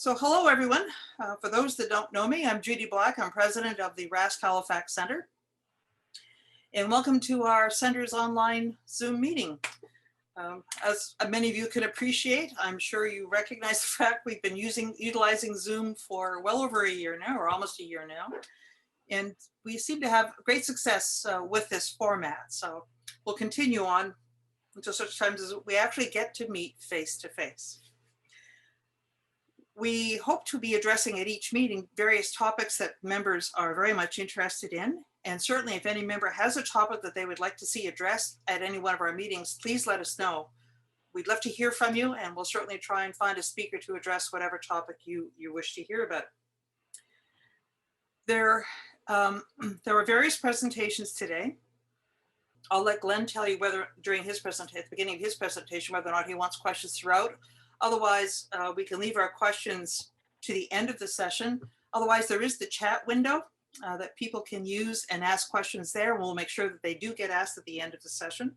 So hello, everyone. For those that don't know me, I'm Judy Black. I'm president of the RASC Halifax Center. And welcome to our center's online Zoom meeting. As many of you can appreciate, I'm sure you recognize the fact we've been utilizing Zoom for well over a year now, or almost a year now. And we seem to have great success with this format. So we'll continue on until such times as we actually get to meet face to face. We hope to be addressing at each meeting various topics that members are very much interested in. And certainly if any member has a topic that they would like to see addressed at any one of our meetings, please let us know. We'd love to hear from you, and we'll certainly try and find a speaker to address whatever topic you wish to hear about. There are various presentations today. I'll let Glenn tell you whether during his presentation, at the beginning of his presentation, whether or not he wants questions throughout. Otherwise, we can leave our questions to the end of the session. Otherwise, there is the chat window that people can use and ask questions there. We'll make sure that they do get asked at the end of the session.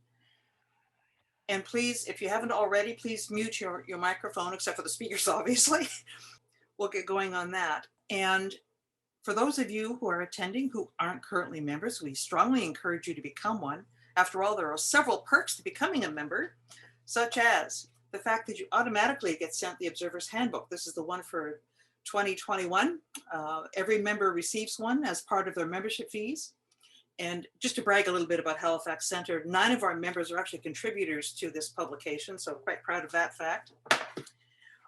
And please, if you haven't already, please mute your microphone, except for the speakers, obviously. We'll get going on that. And for those of you who are attending who aren't currently members, we strongly encourage you to become one. After all, there are several perks to becoming a member, such as the fact that you automatically get sent the Observer's Handbook. This is the one for 2021. Every member receives one as part of their membership fees. And just to brag a little bit about Halifax Center, 9 of our members are actually contributors to this publication, so quite proud of that fact.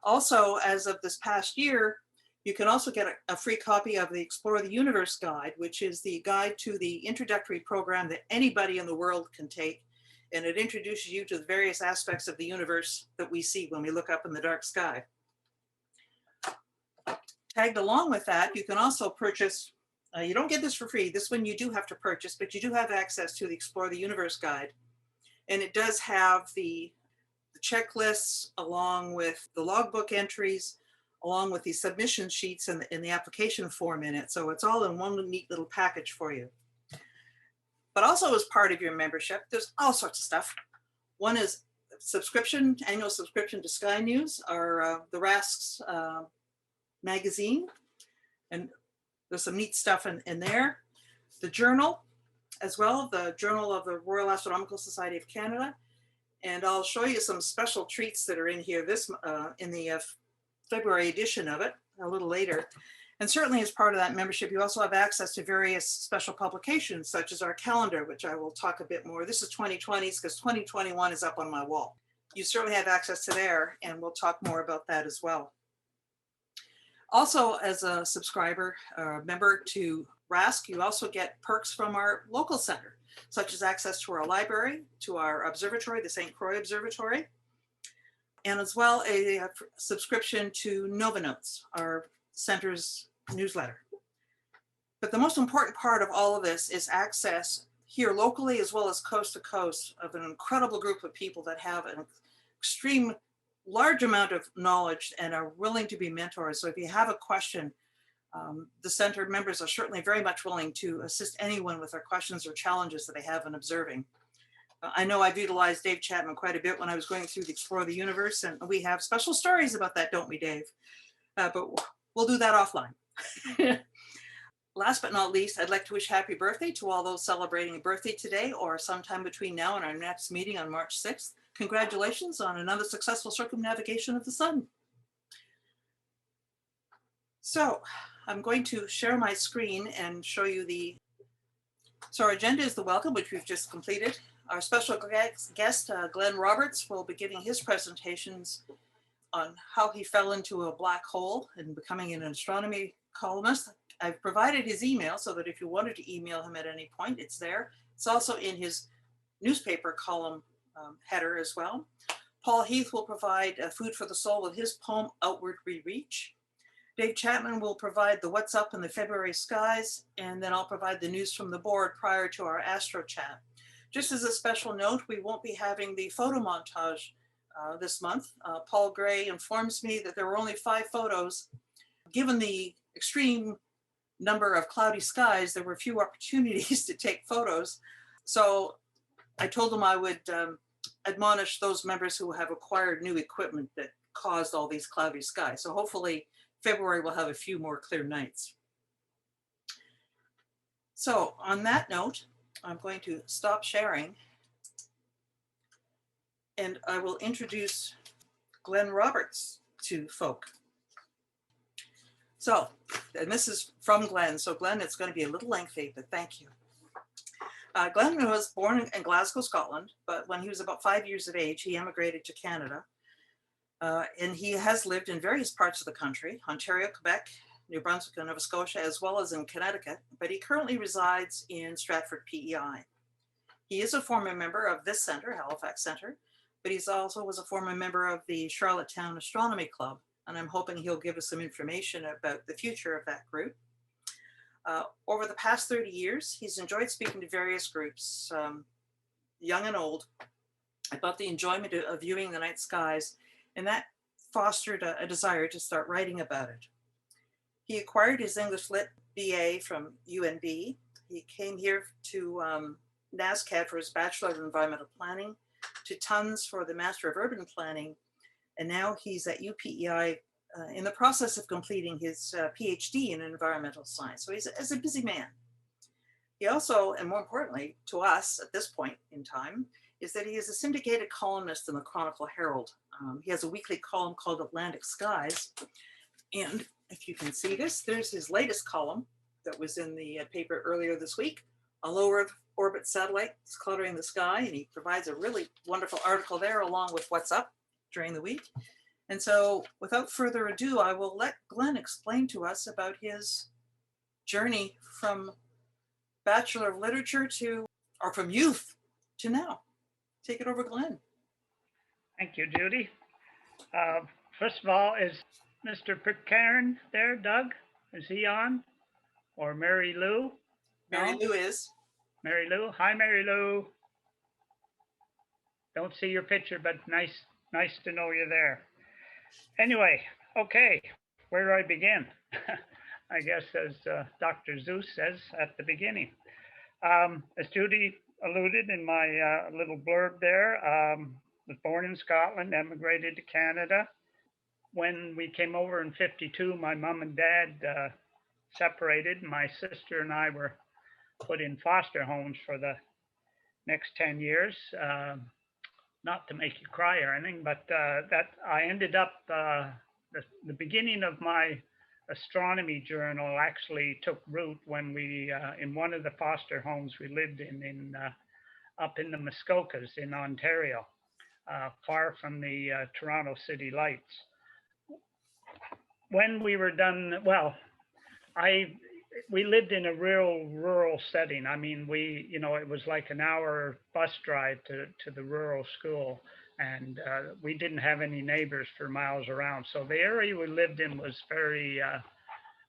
Also, as of this past year, you can also get a free copy of the Explore the Universe guide, which is the guide to the introductory program that anybody in the world can take. And it introduces you to the various aspects of the universe that we see when we look up in the dark sky. Tagged along with that, you can also purchase, you don't get this for free, this one you do have to purchase, but you do have access to the Explore the Universe guide. And it does have the checklists along with the logbook entries, along with the submission sheets and the application form in it. So it's all in one neat little package for you. But also as part of your membership, there's all sorts of stuff. One is subscription, annual subscription to Sky News, or the RASC's magazine. And there's some neat stuff in there. The journal as well, the Journal of the Royal Astronomical Society of Canada. And I'll show you some special treats that are in here in the February edition of it a little later. And certainly as part of that membership, you also have access to various special publications, such as our calendar, which I will talk a bit more. This is 2020's because 2021 is up on my wall. You certainly have access to there, and we'll talk more about that as well. Also, as a subscriber or member to RASC, you also get perks from our local center, such as access to our library, to our observatory, the St. Croix Observatory, and as well a subscription to Nova Notes, our center's newsletter. But the most important part of all of this is access here locally as well as coast to coast of an incredible group of people that have an extreme large amount of knowledge and are willing to be mentors. So if you have a question, the center members are certainly very much willing to assist anyone with their questions or challenges that they have in observing. I know I've utilized Dave Chapman quite a bit when I was going through the Explore the Universe, and we have special stories about that, don't we, Dave? But we'll do that offline. Last but not least, I'd like to wish happy birthday to all those celebrating a birthday today or sometime between now and our next meeting on March 6th. Congratulations on another successful circumnavigation of the sun. So I'm going to share my screen and show you so our agenda is the welcome, which we've just completed. Our special guest, Glenn Roberts, will be giving his presentations on how he fell into a black hole and becoming an astronomy columnist. I've provided his email so that if you wanted to email him at any point, it's there. It's also in his newspaper column header as well. Paul Heath will provide food for the soul with his poem, Outward We Reach. Dave Chapman will provide the What's Up in the February Skies, and then I'll provide the news from the board prior to our Astro Chat. Just as a special note, we won't be having the photo montage this month. Paul Gray informs me that there were only 5 photos. Given the extreme number of cloudy skies, there were few opportunities to take photos. So I told him I would admonish those members who have acquired new equipment that caused all these cloudy skies. So hopefully February will have a few more clear nights. So on that note, I'm going to stop sharing and I will introduce Glenn Roberts to folk. So, and this is from Glenn. So Glenn, it's going to be a little lengthy, but thank you. Glenn was born in Glasgow, Scotland, but when he was about 5 years of age, he emigrated to Canada. And he has lived in various parts of the country, Ontario, Quebec, New Brunswick, and Nova Scotia, as well as in Connecticut, but he currently resides in Stratford, PEI. He is a former member of this center, Halifax Center, but he's also was a former member of the Charlottetown Astronomy Club, and I'm hoping he'll give us some information about the future of that group. Over the past 30 years, he's enjoyed speaking to various groups, young and old, about the enjoyment of viewing the night skies, and that fostered a desire to start writing about it. He acquired his English Lit BA from UNB. He came here to NASCAD for his Bachelor of Environmental Planning, to TONS for the Master of Urban Planning, and now he's at UPEI in the process of completing his PhD in environmental science. So he's a busy man. He also, and more importantly to us at this point in time, is that he is a syndicated columnist in the Chronicle Herald. He has a weekly column called Atlantic Skies. And if you can see this, there's his latest column that was in the paper earlier this week, A Low Earth Orbit Satellite is Cluttering the Sky. And he provides a really wonderful article there along with what's up during the week. And so without further ado, I will let Glenn explain to us about his journey from Bachelor of Literature to, or from youth to now. Take it over, Glenn. Thank you, Judy. First of all, is Mr. Pitcairn there, Doug? Is he on? Or Mary Lou? Mary Lou is. Mary Lou. Hi, Mary Lou. Don't see your picture, but nice to know you're there. Anyway, okay, where do I begin? I guess as Dr. Zeus says at the beginning. As Judy alluded in my little blurb there, was born in Scotland, emigrated to Canada. When we came over in '52, my mom and dad separated. My sister and I were put in foster homes for the next 10 years. Not to make you cry or anything, but that I ended up, the beginning of my astronomy journal actually took root when we, in one of the foster homes we lived in up in the Muskokas in Ontario, far from the Toronto City Lights. When we were done, well, we lived in a real rural setting. I mean, it was like an hour bus drive to the rural school, and we didn't have any neighbors for miles around. So the area we lived in was very,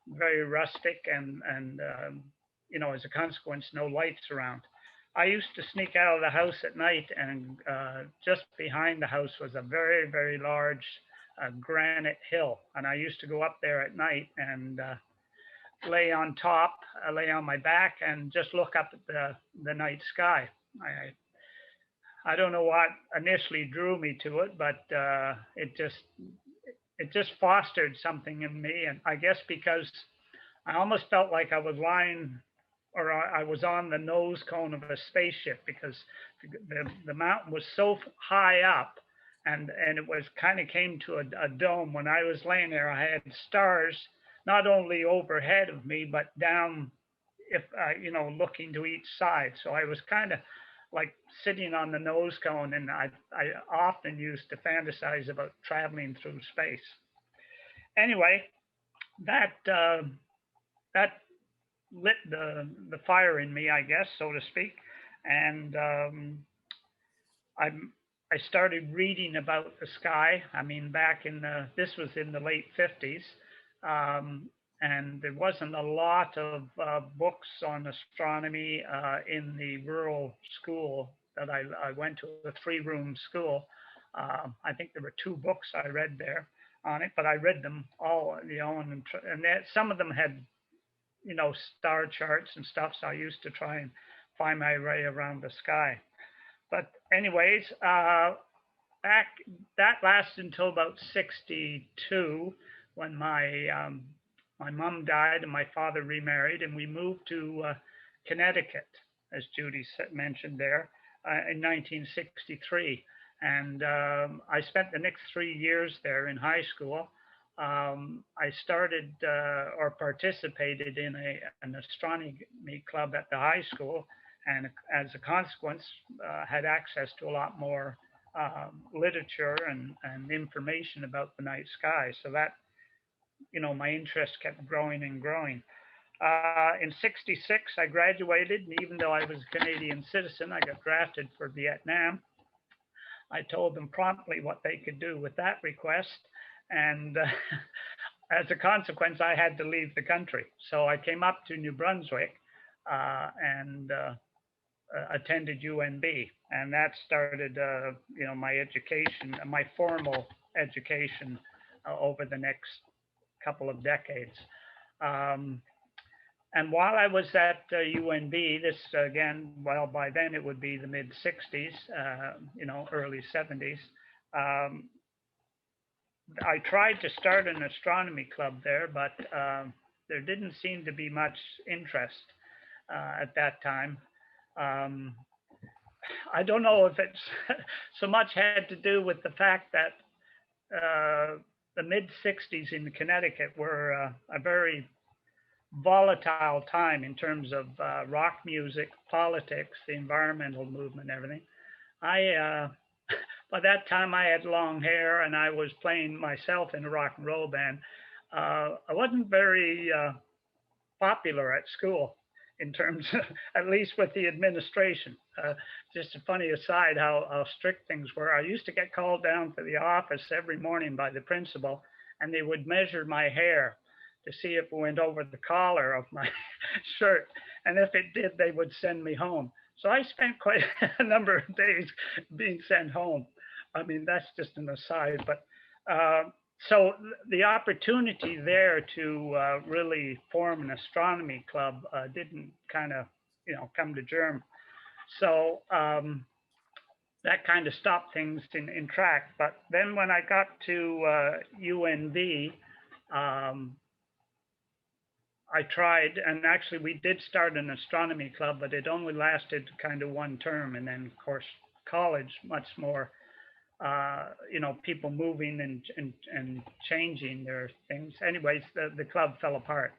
very rustic, and as a consequence, no lights around. I used to sneak out of the house at night, and just behind the house was a very, very large granite hill, and I used to go up there at night and lay on top, lay on my back, and just look up at the night sky. I don't know what initially drew me to it, but it just fostered something in me, and I guess because I almost felt like I was lying, or I was on the nose cone of a spaceship, because the mountain was so high up, and it was kind of came to a dome. When I was laying there, I had stars not only overhead of me, but down, looking to each side. So I was kind of like sitting on the nose cone, and I often used to fantasize about traveling through space. Anyway, that lit the fire in me, I guess, so to speak. And I started reading about the sky. I mean, this was in the late 50s. And there wasn't a lot of books on astronomy in the rural school that I went to, a 3-room school. I think there were 2 books I read there on it, but I read them all, and some of them had, star charts and stuff. So I used to try and find my way around the sky. But anyways, that lasted until about '62. when my mom died and my father remarried, and we moved to Connecticut, as Judy mentioned there, in 1963. And I spent the next 3 years there in high school. I started or participated in an astronomy club at the high school, and as a consequence, had access to a lot more literature and information about the night sky. So that, my interest kept growing and growing. In '66, I graduated, and even though I was a Canadian citizen, I got drafted for Vietnam. I told them promptly what they could do with that request, and as a consequence, I had to leave the country. So I came up to New Brunswick and attended UNB, and that started, my education, my formal education over the next couple of decades. And while I was at UNB, this again, well, by then it would be the mid 60s, early 70s. I tried to start an astronomy club there, but there didn't seem to be much interest at that time. I don't know if it's so much had to do with the fact that the mid 60s in Connecticut were a very volatile time in terms of rock music, politics, the environmental movement, everything. By that time I had long hair and I was playing myself in a rock and roll band. I wasn't very popular at school in terms of, at least with the administration. Just a funny aside, how strict things were. I used to get called down to the office every morning by the principal, and they would measure my hair to see if it went over the collar of my shirt. And if it did, they would send me home. So I spent quite a number of days being sent home. I mean, that's just an aside, but so the opportunity there to really form an astronomy club didn't kind of, come to germ. So that kind of stopped things in track. But then when I got to UNB, I tried, and actually we did start an astronomy club, but it only lasted kind of one term. And then, of course, college, much more, people moving and changing their things. Anyways, the club fell apart.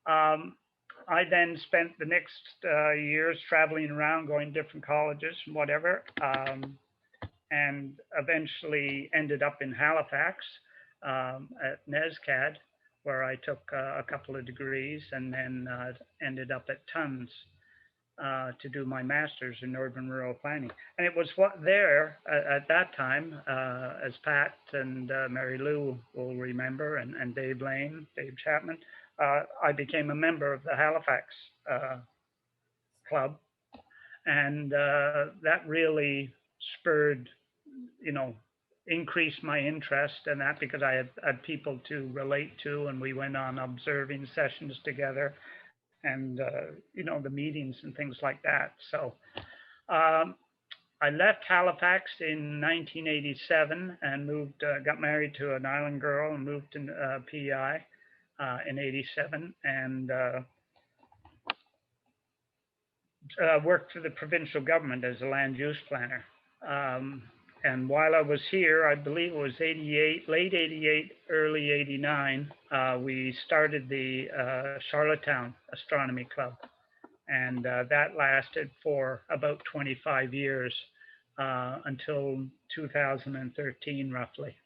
I then spent the next years traveling around, going to different colleges and whatever, and eventually ended up in Halifax at NESCAD, where I took a couple of degrees, and then ended up at Tons to do my master's in urban rural planning. And it was there at that time, as Pat and Mary Lou will remember, and Dave Lane, Dave Chapman, I became a member of the Halifax club. And that really spurred, increased my interest in that, because I had people to relate to, and we went on observing sessions together, and the meetings and things like that. So I left Halifax in 1987 and moved, got married to an island girl, and moved to PEI in '87, and worked for the provincial government as a land use planner. And while I was here, I believe it was late 88, early 89, we started the Charlottetown Astronomy Club. And that lasted for about 25 years until 2013, roughly.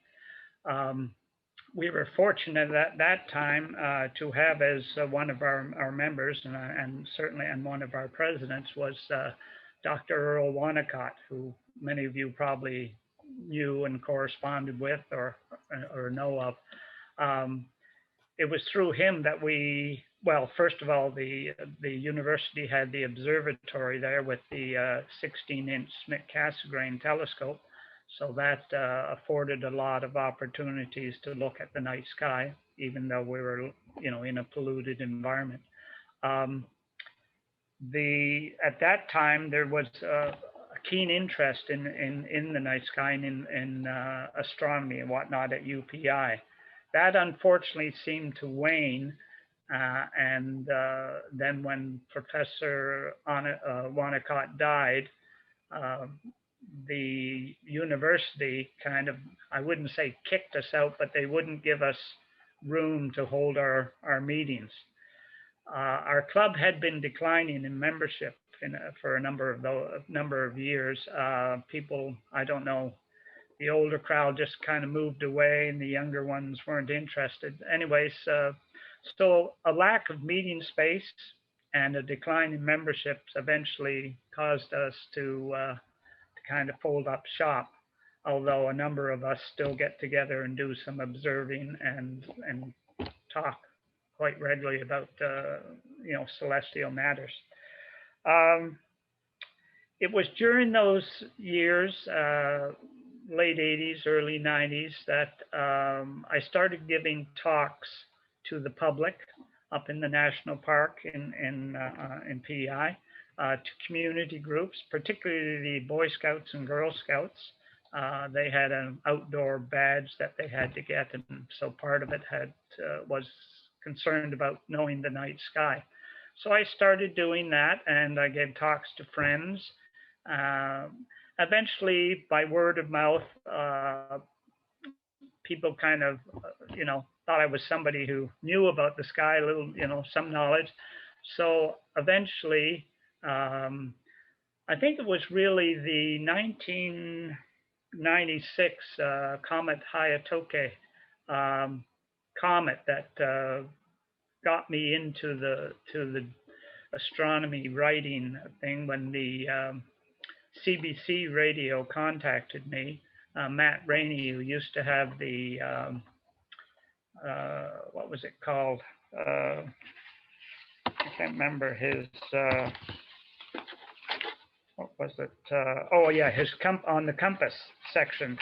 We were fortunate at that time to have as one of our members, and certainly and one of our presidents, was Dr. Earl Wonnacott, who many of you probably knew and corresponded with or know of. It was through him that first of all, the university had the observatory there with the 16-inch Schmidt-Cassegrain telescope. So that afforded a lot of opportunities to look at the night sky, even though we were, in a polluted environment. At that time, there was a keen interest in the night sky and in astronomy and whatnot at UPI. that unfortunately seemed to wane. And then when Professor Wanacott died, the university kind of, I wouldn't say kicked us out, but they wouldn't give us room to hold our meetings. Our club had been declining in membership for a number of years. People, I don't know, the older crowd just kind of moved away and the younger ones weren't interested. Anyways, so a lack of meeting space and a decline in memberships eventually caused us to kind of fold up shop, although a number of us still get together and do some observing and talk quite regularly about celestial matters. It was during those years, late 80s, early 90s, that I started giving talks to the public up in the national park in PEI, to community groups, particularly the Boy Scouts and Girl Scouts. They had an outdoor badge that they had to get, and so part of it was concerned about knowing the night sky. So I started doing that, and I gave talks to friends. Eventually, by word of mouth, people kind of, thought I was somebody who knew about the sky, a little, some knowledge. So eventually, I think it was really the 1996 comet Hayatoke comet that got me into the astronomy writing thing when the CBC radio contacted me. Matt Rainey, who used to have the, what was it called? I can't remember his, what was it? Oh yeah, his on the compass section.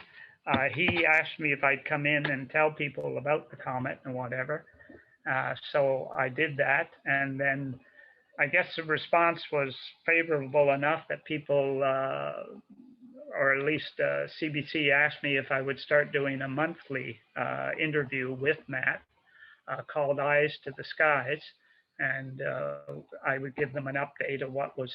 He asked me if I'd come in and tell people about the comet and whatever. So I did that, and then I guess the response was favorable enough that people, or at least CBC, asked me if I would start doing a monthly interview with Matt called Eyes to the Skies, and I would give them an update of what was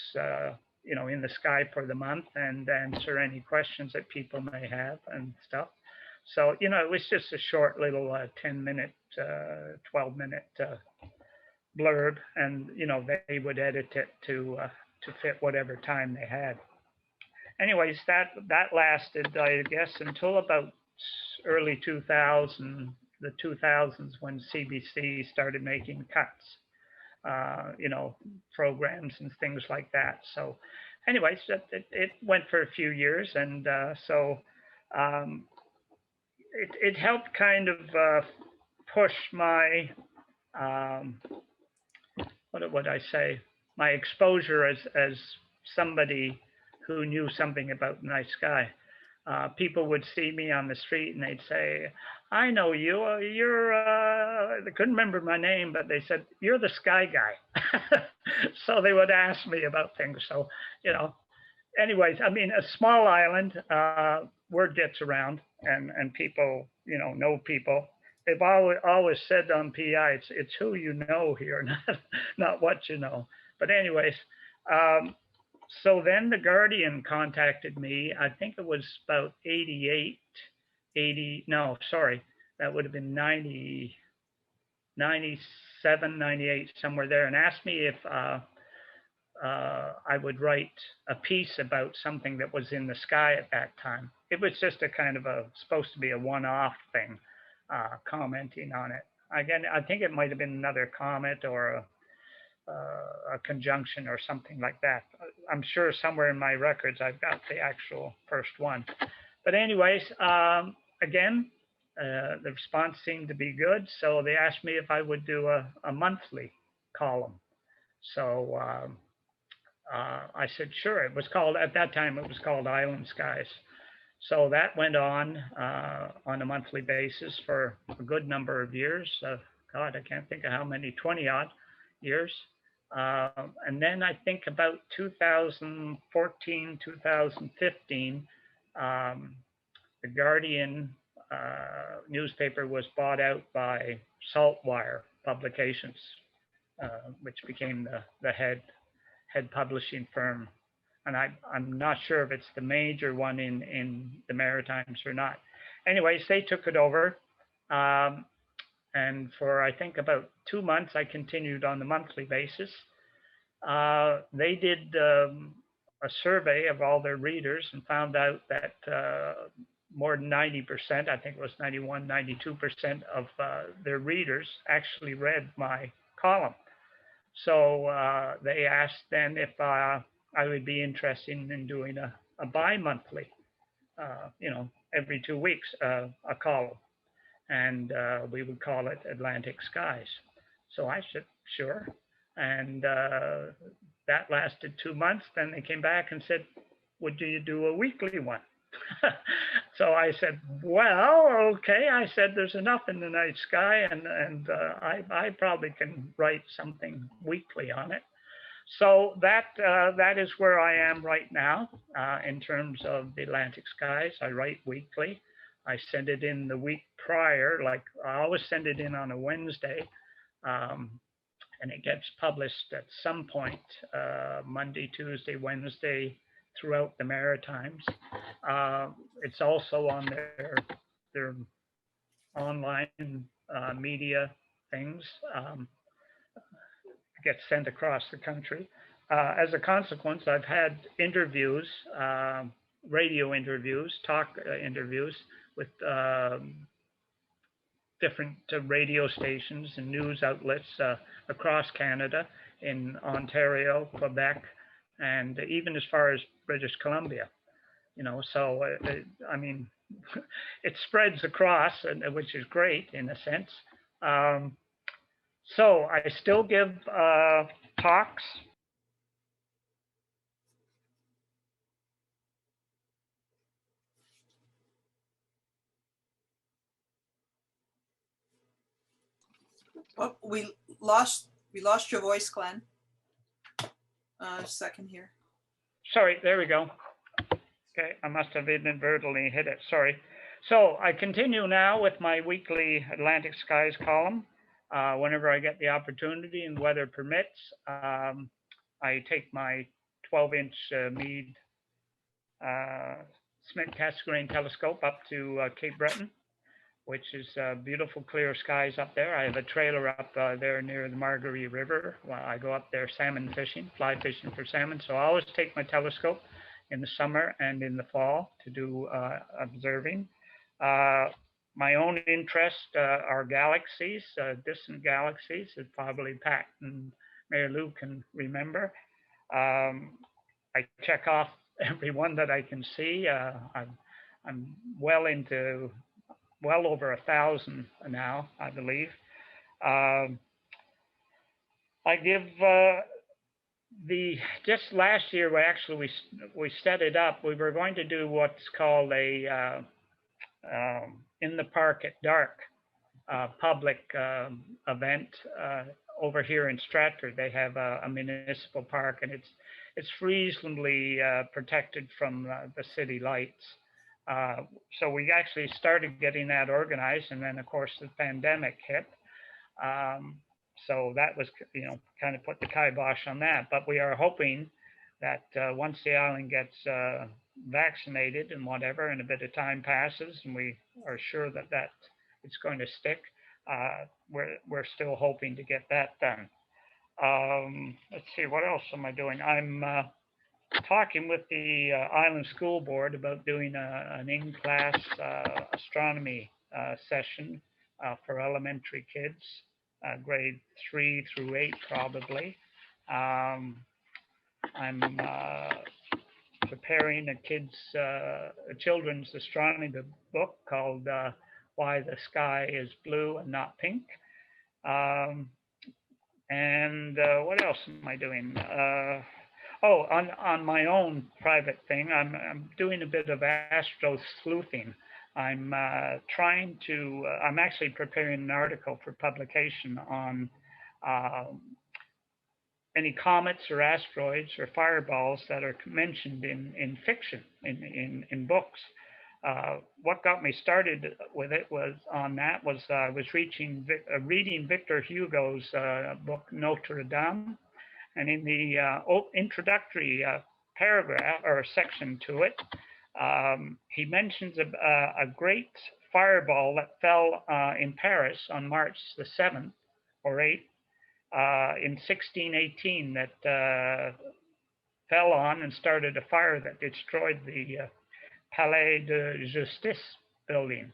in the sky for the month and answer any questions that people may have and stuff. So, it was just a short little 10-minute, 12-minute blurb, and, they would edit it to fit whatever time they had. Anyways, that lasted, I guess, until about early 2000, the 2000s, when CBC started making cuts, programs and things like that. So anyways, it went for a few years, and so it helped kind of push my, what would I say, my exposure as somebody who knew something about the night sky. People would see me on the street and they'd say, I know you, they couldn't remember my name, but they said, you're the sky guy. So they would ask me about things. So, anyways, I mean, a small island, word gets around, and people, know people. They've always said on PEI, it's who you know here, not what you know. But anyways, so then the Guardian contacted me. I think it was about that would have been 90, 97, 98, somewhere there, and asked me if I would write a piece about something that was in the sky at that time. It was just a kind of supposed to be a one-off thing, commenting on it. Again, I think it might have been another comet or a conjunction or something like that. I'm sure somewhere in my records I've got the actual first one. But anyways, again, the response seemed to be good, so they asked me if I would do a monthly column. So I said, sure. At that time, it was called Island Skies. So that went on a monthly basis for a good number of years. God, I can't think of how many, 20 odd years. And then I think about 2014, 2015, the Guardian newspaper was bought out by Saltwire Publications, which became the head publishing firm. And I'm not sure if it's the major one in the Maritimes or not. Anyways, they took it over. And for, I think, about 2 months, I continued on the monthly basis. They did a survey of all their readers and found out that more than 90%, I think it was 91, 92% of their readers actually read my column. So they asked then if I would be interested in doing a bi-monthly, every 2 weeks, a column. And we would call it Atlantic Skies. So I said, sure. And that lasted 2 months. Then they came back and said, would you do a weekly one? So I said, well, okay. I said, there's enough in the night sky, and I probably can write something weekly on it. So that is where I am right now in terms of the Atlantic Skies. I write weekly. I send it in the week prior, like I always send it in on a Wednesday, and it gets published at some point, Monday, Tuesday, Wednesday, throughout the Maritimes. It's also on their online media things. It gets sent across the country. As a consequence, I've had interviews, radio interviews, talk interviews with different radio stations and news outlets across Canada, in Ontario, Quebec, and even as far as British Columbia. So I mean, it spreads across, which is great in a sense. So I still give talks. Oh, we lost your voice, Glenn. A second here. Sorry, there we go. Okay, I must have inadvertently hit it, sorry. So I continue now with my weekly Atlantic Skies column. Whenever I get the opportunity and weather permits, I take my 12-inch Meade Schmidt-Cassegrain telescope up to Cape Breton, which is beautiful clear skies up there. I have a trailer up there near the Margaree River. I go up there salmon fishing, fly fishing for salmon. So I always take my telescope in the summer and in the fall to do observing. My own interest are galaxies, distant galaxies, that probably Pat and Mary Lou can remember. I check off every one that I can see. I'm well over 1,000 now, I believe. I give just last year, we set it up. We were going to do what's called a in the park at dark public event over here in Stratford. They have a municipal park, and it's reasonably protected from the city lights. So we actually started getting that organized, and then of course the pandemic hit. So that was, kind of put the kibosh on that. But we are hoping that once the island gets vaccinated and whatever, and a bit of time passes, and we are sure that it's going to stick, we're still hoping to get that done. Let's see, what else am I doing? I'm talking with the Island School Board about doing an in-class astronomy session for elementary kids, grade 3 through 8 probably. I'm preparing a children's astronomy book called Why the Sky is Blue and Not Pink. And what else am I doing? On my own private thing, I'm doing a bit of astro sleuthing. I'm I'm actually preparing an article for publication on any comets or asteroids or fireballs that are mentioned in fiction, in books. What got me started with it was I was reading Victor Hugo's book Notre Dame, and in the introductory paragraph or section to it, he mentions a great fireball that fell in Paris on March the 7th or 8th in 1618 that fell on and started a fire that destroyed the Palais de Justice building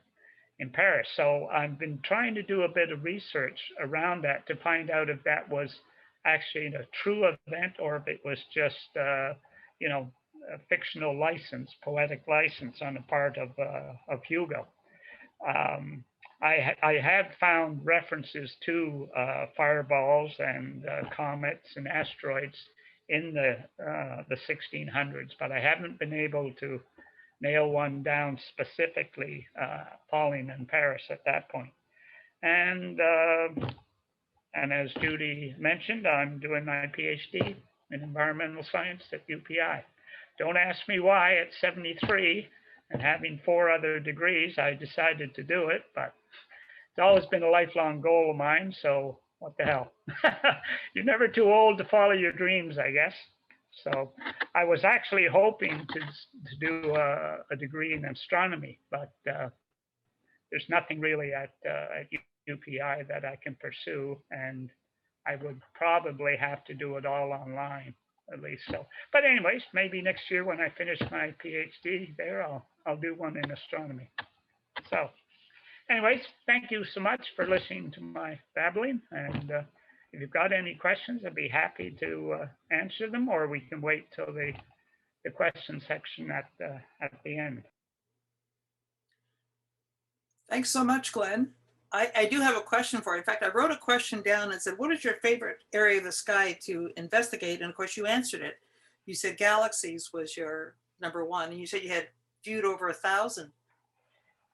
in Paris. So I've been trying to do a bit of research around that to find out if that was actually a true event or if it was just, you know, a fictional license, poetic license on the part of Hugo. I have found references to fireballs and comets and asteroids in the 1600s, but I haven't been able to nail one down specifically falling in Paris at that point. And as Judy mentioned, I'm doing my PhD in environmental science at UPI. Don't ask me why at 73 and having 4 other degrees, I decided to do it, but it's always been a lifelong goal of mine, so what the hell? You're never too old to follow your dreams, I guess. So I was actually hoping to do a degree in astronomy, but there's nothing really at UPI that I can pursue, and I would probably have to do it all online, at least. So, but anyways, maybe next year when I finish my PhD there, I'll do one in astronomy. So, anyways, thank you so much for listening to my babbling, and if you've got any questions, I'd be happy to answer them, or we can wait till the question section at the end. Thanks so much, Glenn. I do have a question for you. In fact, I wrote a question down and said, what is your favorite area of the sky to investigate? And of course, you answered it. You said galaxies was your number one, and you said you had viewed over 1,000.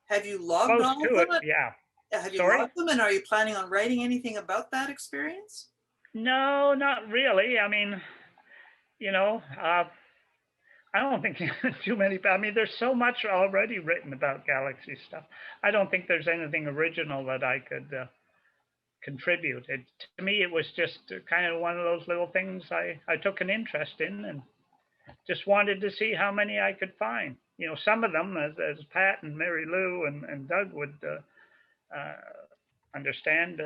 Have you logged all of them? Yeah. Have you logged them, and are you planning on writing anything about that experience? No, not really. I mean, you know, I don't think too many. I mean, there's so much already written about galaxy stuff. I don't think there's anything original that I could contribute. To me, it was just kind of one of those little things I took an interest in and just wanted to see how many I could find. You know, some of them, as Pat and Mary Lou and Doug would understand,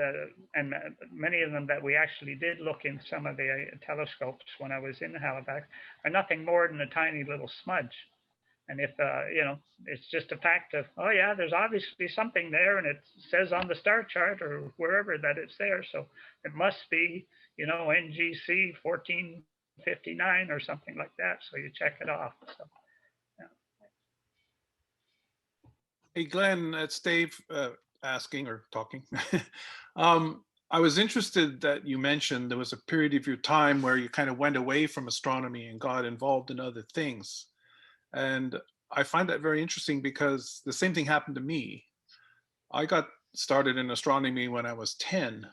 and many of them that we actually did look in some of the telescopes when I was in Halifax, are nothing more than a tiny little smudge. And if, you know, it's just a fact of, oh yeah, there's obviously something there, and it says on the star chart or wherever that it's there, so it must be, you know, NGC 1459 or something like that, so you check it off. So, yeah. Hey, Glenn, it's Dave asking or talking. I was interested that you mentioned there was a period of your time where you kind of went away from astronomy and got involved in other things. And I find that very interesting because the same thing happened to me. I got started in astronomy when I was 10,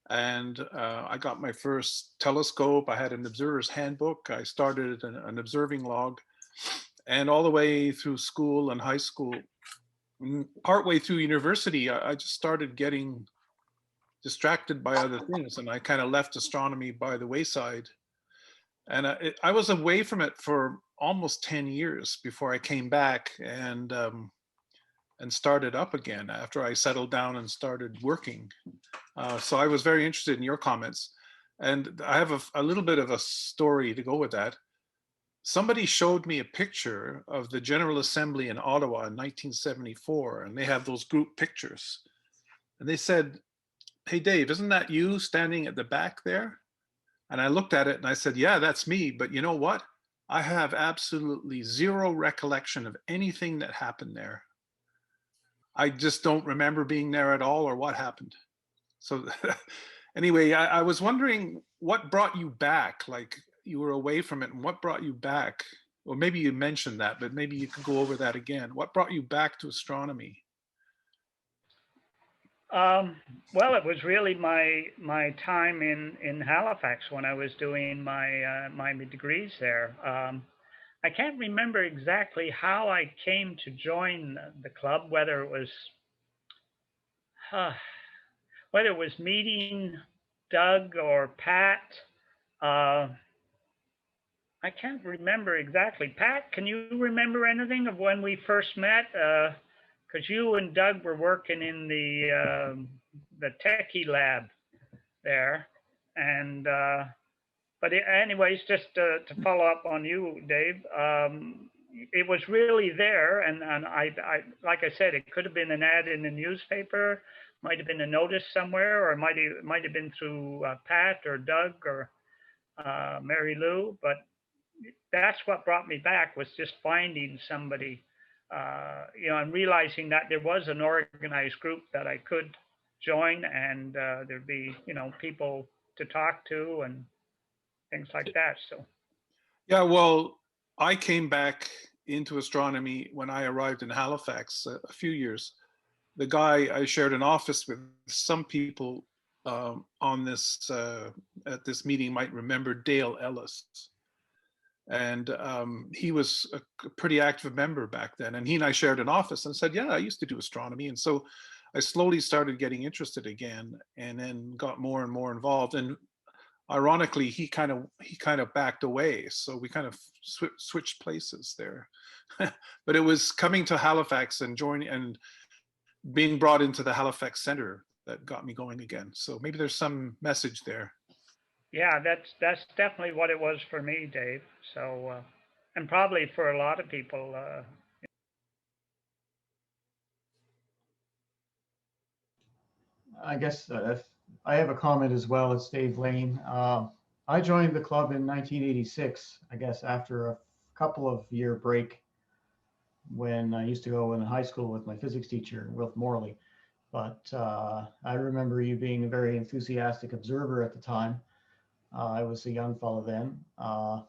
and I got my first telescope. I had an observer's handbook. I started an observing log, and all the way through school and high school, partway through university, I just started getting distracted by other things, and I kind of left astronomy by the wayside. And I was away from it for almost 10 years before I came back and started up again after I settled down and started working. So I was very interested in your comments. And I have a little bit of a story to go with that. Somebody showed me a picture of the General Assembly in Ottawa in 1974, and they have those group pictures. And they said, "Hey, Dave, isn't that you standing at the back there?" And I looked at it and I said, "Yeah, that's me. But you know what? I have absolutely zero recollection of anything that happened there. I just don't remember being there at all or what happened." So anyway, I was wondering what brought you back? Like, you were away from it, and what brought you back? Or maybe you mentioned that, but maybe you could go over that again. What brought you back to astronomy? Well, it was really my time in Halifax when I was doing my degrees there. I can't remember exactly how I came to join the club, uh, whether it was meeting Doug or Pat. Uh, I can't remember exactly. Pat, can you remember anything of when we first met? Because you and Doug were working in the techie lab there, and but anyways, just to follow up on you, Dave, it was really there, and I like I said, it could have been an ad in the newspaper, might have been a notice somewhere, or it might have been through Pat or Doug or Mary Lou, but that's what brought me back was just finding somebody, and realizing that there was an organized group that I could join, and there'd be people to talk to and things like that. So Yeah, well, I came back into astronomy when I arrived in Halifax a few years. The guy I shared an office with, some people on this at this meeting might remember Dale Ellis, and he was a pretty active member back then. And he and I shared an office, and said, "Yeah, I used to do astronomy." And so I slowly started getting interested again, and then got more and more involved. And ironically, he kind of backed away, so we kind of switched places there. But it was coming to Halifax and joining and being brought into the Halifax Center that got me going again. So maybe there's some message there. yeah, that's definitely what it was for me, Dave. So and probably for a lot of people. I guess if I have a comment as well. It's Dave Lane. I joined the club in 1986, I guess, after a couple of year break when I used to go in high school with my physics teacher, Wilf Morley. But I remember you being a very enthusiastic observer at the time. I was a young fellow then. But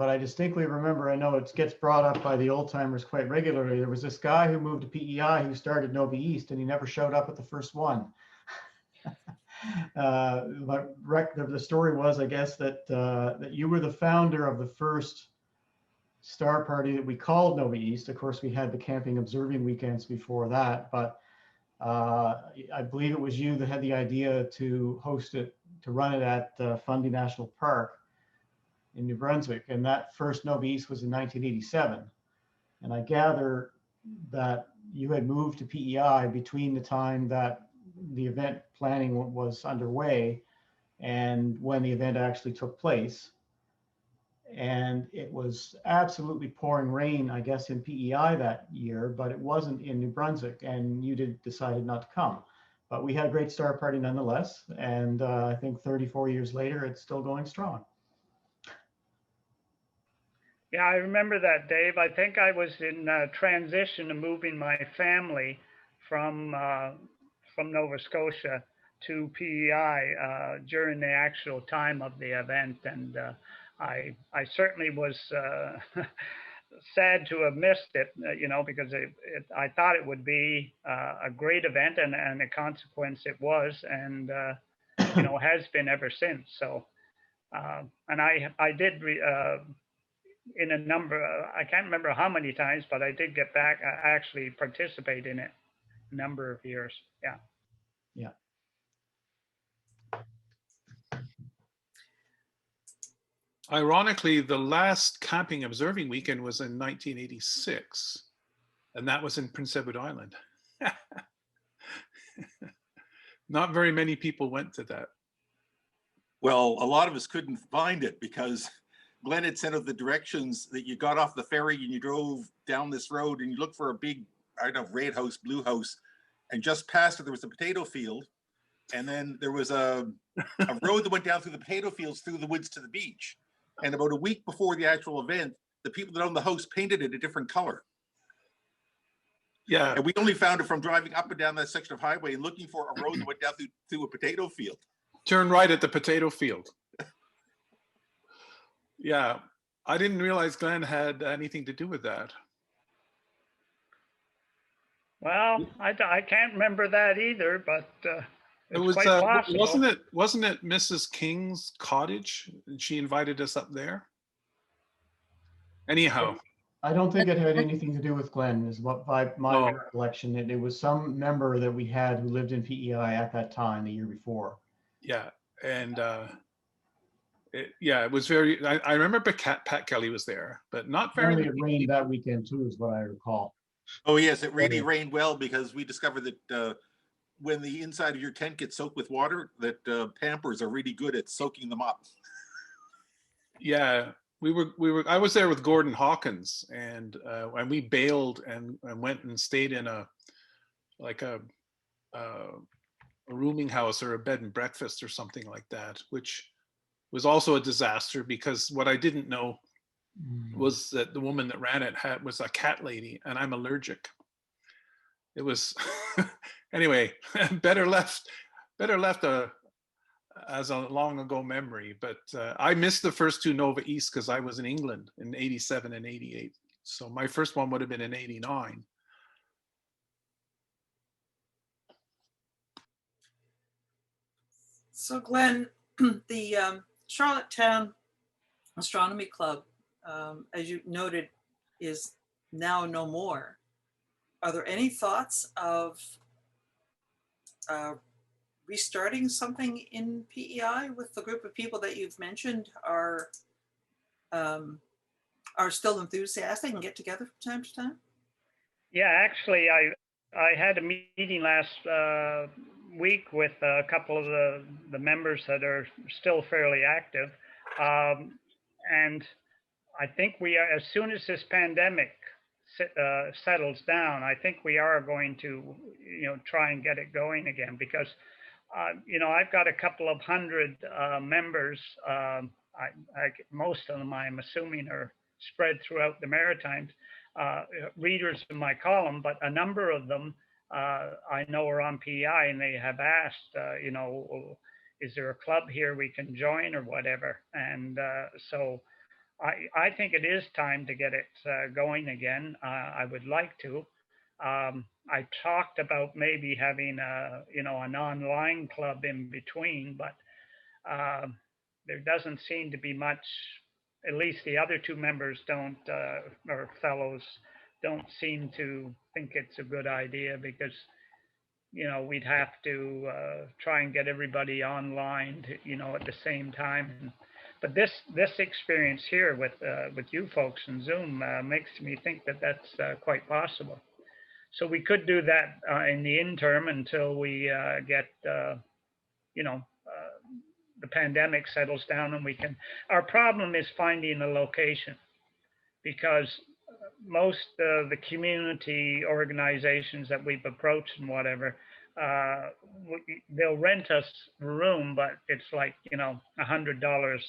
I distinctly remember, I know it gets brought up by the old timers quite regularly. There was this guy who moved to PEI who started Nova East, and he never showed up at the first one. But the story was, I guess, that you were the founder of the first star party that we called Nova East. Of course, we had the camping observing weekends before that, but I believe it was you that had the idea to host it, to run it at Fundy National Park in New Brunswick. And that first Nova East was in 1987. And I gather that you had moved to PEI between the time that the event planning was underway and when the event actually took place. And it was absolutely pouring rain, I guess, in PEI that year, but it wasn't in New Brunswick, and you decided not to come. But we had a great star party nonetheless, and I think 34 years later, it's still going strong. Yeah, I remember that, Dave. I think I was in transition to moving my family from Nova Scotia to PEI during the actual time of the event, and I certainly was sad to have missed it, because I thought it would be a great event, and a consequence it was, and has been ever since. So, and I did in a number, I can't remember how many times, but I did get back, actually participate in it a number of years. Yeah. Yeah. Ironically, the last camping observing weekend was in 1986, and that was in Prince Edward Island. Not very many people went to that. Well, a lot of us couldn't find it because Glenn had sent out the directions that you got off the ferry and you drove down this road and you looked for a big, I don't know, red house, blue house, and just past it there was a potato field, and then there was a road that went down through the potato fields through the woods to the beach. And about a week before the actual event, the people that owned the house painted it a different color. Yeah. And we only found it from driving up and down that section of highway and looking for a road that went down through a potato field. Turn right at the potato field. Yeah, I didn't realize Glenn had anything to do with that. Well, I can't remember that either, but It was quite possible. Wasn't it Mrs. King's cottage? She invited us up there. Anyhow, I don't think it had anything to do with Glenn, is what by my Oh. recollection. It was some member that we had who lived in PEI at that time, the year before. yeah, and it was very. I remember Pat Kelly was there, but not very Apparently many it rained people. that weekend too, is what I recall. Oh, yes, it really Okay. rained well because we discovered that when the inside of your tent gets soaked with water, that Pampers are really good at soaking them up. Yeah, we were. I was there with Gordon Hawkins, and we bailed and went and stayed in a rooming house or a bed and breakfast or something like that, which was also a disaster because what I didn't know was that the woman that ran it was a cat lady, and I'm allergic. It was anyway, better left as a long ago memory. But I missed the first two Nova East because I was in England in '87 and '88. So my first one would have been in '89. So Glenn, the Charlottetown Astronomy Club, as you noted, is now no more. Are there any thoughts of restarting something in PEI with the group of people that you've mentioned are still enthusiastic and get together from time to time? Yeah, actually, I had a meeting last week with a couple of the members that are still fairly active, and I think we are, as soon as this pandemic settles down, I think we are going to, try and get it going again because, I've got a couple of hundred members. Most of them, I'm assuming, are spread throughout the Maritimes, readers in my column, but a number of them I know are on PEI, and they have asked, is there a club here we can join or whatever? And so I think it is time to get it going again. I would like to. I talked about maybe having an online club in between, but there doesn't seem to be much. At least the other two members don't, or fellows, don't seem to think it's a good idea because we'd have to try and get everybody online, at the same time. But this experience here with you folks in Zoom makes me think that that's quite possible. So we could do that in the interim until we get, the pandemic settles down and we can. Our problem is finding a location because most of the community organizations that we've approached and whatever, they'll rent us a room, but it's like, $100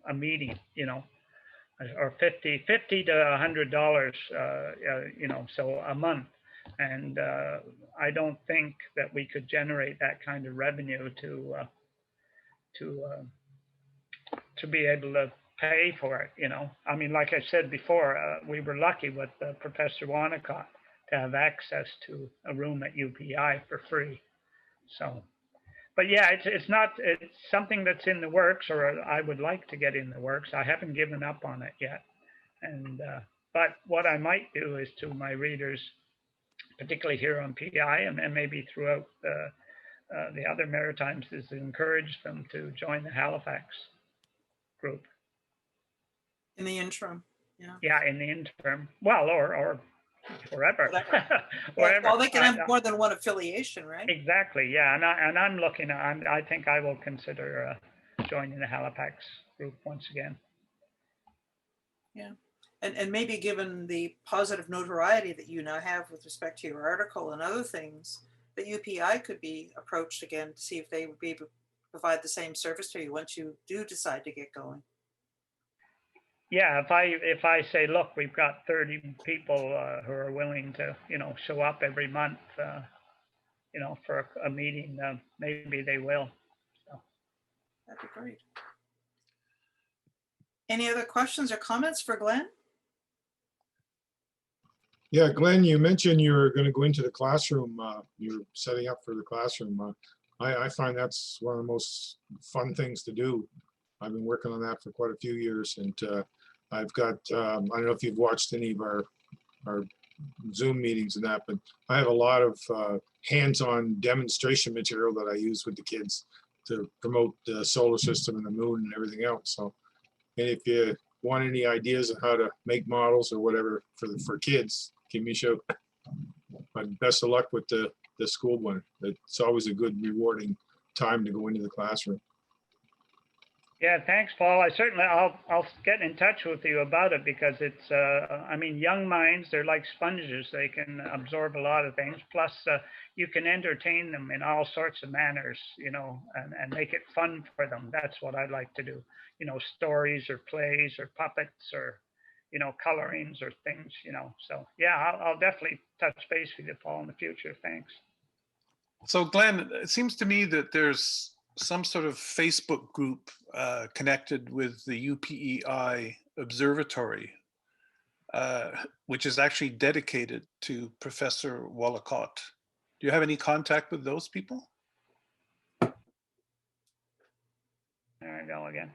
a meeting, or $50 to $100, so a month. And I don't think that we could generate that kind of revenue to be able to pay for it. I mean, like I said before, we were lucky with Professor Wanacott to have access to a room at UPI for free. So, but yeah, it's something that's in the works, or I would like to get in the works. I haven't given up on it yet. And but what I might do is to my readers, particularly here on PEI and maybe throughout the other Maritimes, is to encourage them to join the Halifax group. In the interim, yeah. Yeah, in the interim. Well, or forever. Whatever. Well, they can have more than one affiliation, right? Exactly. Yeah, and I'm looking. I think I will consider joining the Halifax group once again. Yeah, and maybe given the positive notoriety that you now have with respect to your article and other things, that UPI could be approached again to see if they would be able to provide the same service to you once you do decide to get going. Yeah, if I say, look, we've got 30 people who are willing to, show up every month, for a meeting, maybe they will. So. That'd be great. Any other questions or comments for Glenn? Yeah, Glenn, you mentioned you're going to go into the classroom. You're setting up for the classroom. I find that's one of the most fun things to do. I've been working on that for quite a few years, and I've got, I don't know if you've watched any of our Zoom meetings and that, but I have a lot of hands-on demonstration material that I use with the kids to promote the solar system and the moon and everything else. So, and if you want any ideas on how to make models or whatever for kids, give me a shout. But best of luck with the school one. It's always a good, rewarding time to go into the classroom. Yeah, thanks, Paul. I'll get in touch with you about it because it's, I mean, young minds, they're like sponges. They can absorb a lot of things. Plus, you can entertain them in all sorts of manners, you know, and make it fun for them. That's what I like to do. You know, stories or plays or puppets or, you know, colorings or things, you know. So yeah, I'll definitely touch base with you, Paul, in the future. Thanks. So Glenn, it seems to me that there's some sort of Facebook group connected with the UPEI Observatory, which is actually dedicated to Professor Wallacott. Do you have any contact with those people? There I go again.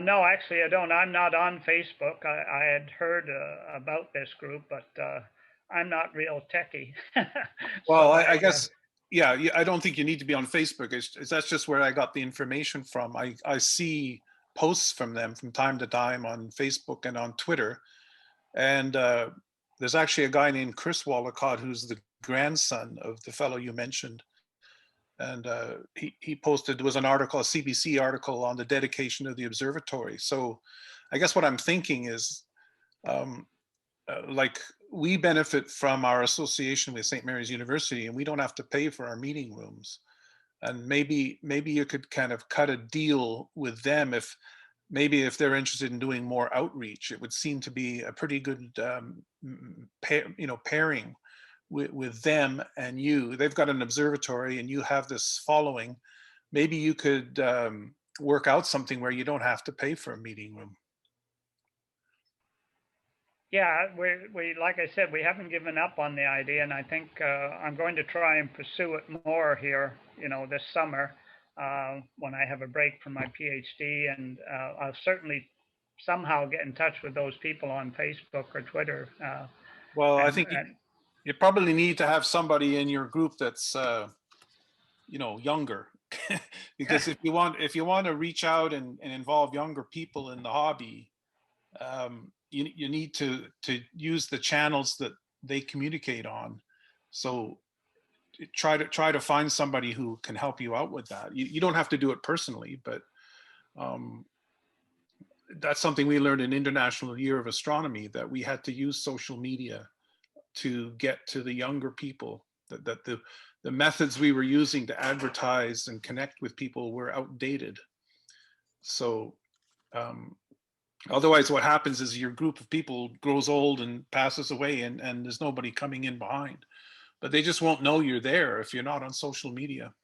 No, actually, I don't. I'm not on Facebook. I had heard about this group, but I'm not real techie. Well, I guess, yeah, I don't think you need to be on Facebook. That's just where I got the information from. I see posts from them from time to time on Facebook and on Twitter. And there's actually a guy named Chris Wallacott, who's the grandson of the fellow you mentioned. And he posted, there was an article, a CBC article on the dedication of the observatory. So I guess what I'm thinking is, like, we benefit from our association with St. Mary's University, and we don't have to pay for our meeting rooms. And maybe you could kind of cut a deal with them if they're interested in doing more outreach. It would seem to be a pretty good pairing with them and you. They've got an observatory and you have this following. Maybe you could work out something where you don't have to pay for a meeting room. Yeah, we like I said, we haven't given up on the idea, and I think I'm going to try and pursue it more here, you know, this summer when I have a break from my PhD, and I'll certainly somehow get in touch with those people on Facebook or Twitter. Well, I think you probably need to have somebody in your group that's, you know, younger, because if you want to reach out and involve younger people in the hobby, you need to use the channels that they communicate on. So try to find somebody who can help you out with that. You don't have to do it personally, but that's something we learned in International Year of Astronomy, that we had to use social media to get to the younger people, that the methods we were using to advertise and connect with people were outdated. So otherwise what happens is your group of people grows old and passes away, and there's nobody coming in behind. But they just won't know you're there if you're not on social media.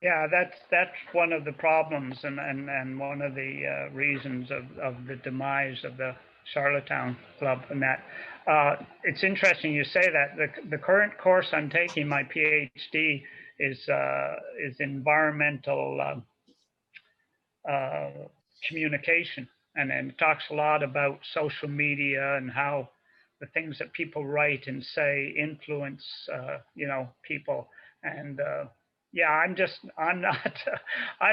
Yeah, that's one of the problems and one of the reasons of the demise of the Charlottetown Club. And that it's interesting you say that. The current course I'm taking, my PhD, is environmental communication, and it talks a lot about social media and how the things that people write and say influence people. And yeah, I'm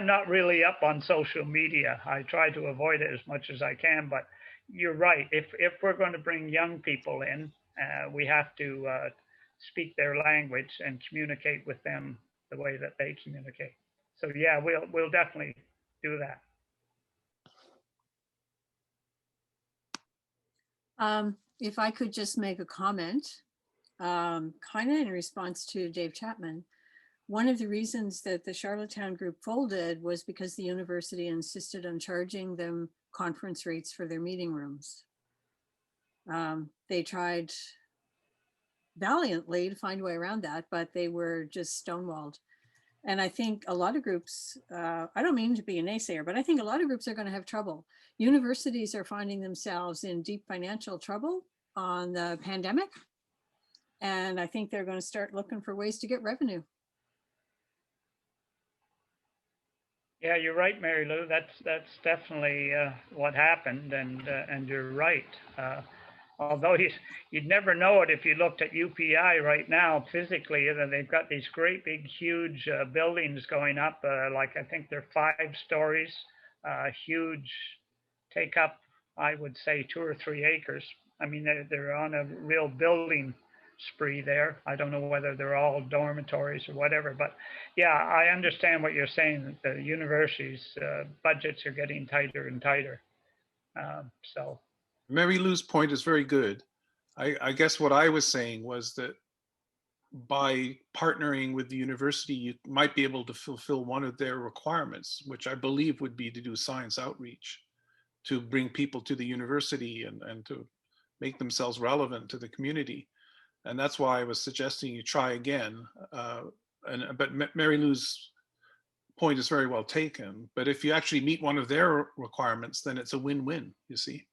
not really up on social media. I try to avoid it as much as I can, but you're right. If we're going to bring young people in, we have to speak their language and communicate with them the way that they communicate. So yeah, we'll definitely do that. If I could just make a comment, kind of in response to Dave Chapman. One of the reasons that the Charlottetown group folded was because the university insisted on charging them conference rates for their meeting rooms. They tried valiantly to find a way around that, but they were just stonewalled. And I think a lot of groups, I don't mean to be a naysayer, but I think a lot of groups are going to have trouble. Universities are finding themselves in deep financial trouble on the pandemic. And I think they're going to start looking for ways to get revenue. Yeah, you're right, Mary Lou. That's definitely what happened, and you're right. Although you'd never know it if you looked at UPI right now physically. They've got these great big huge buildings going up, like I think they're 5 stories, huge, take up, I would say, 2 or 3 acres. I mean, they're on a real building spree there. I don't know whether they're all dormitories or whatever, but yeah, I understand what you're saying. That the universities' budgets are getting tighter and tighter. So Mary Lou's point is very good. I guess what I was saying was that by partnering with the university, you might be able to fulfill one of their requirements, which I believe would be to do science outreach, to bring people to the university and to make themselves relevant to the community. And that's why I was suggesting you try again. But Mary Lou's point is very well taken. But if you actually meet one of their requirements, then it's a win-win, you see.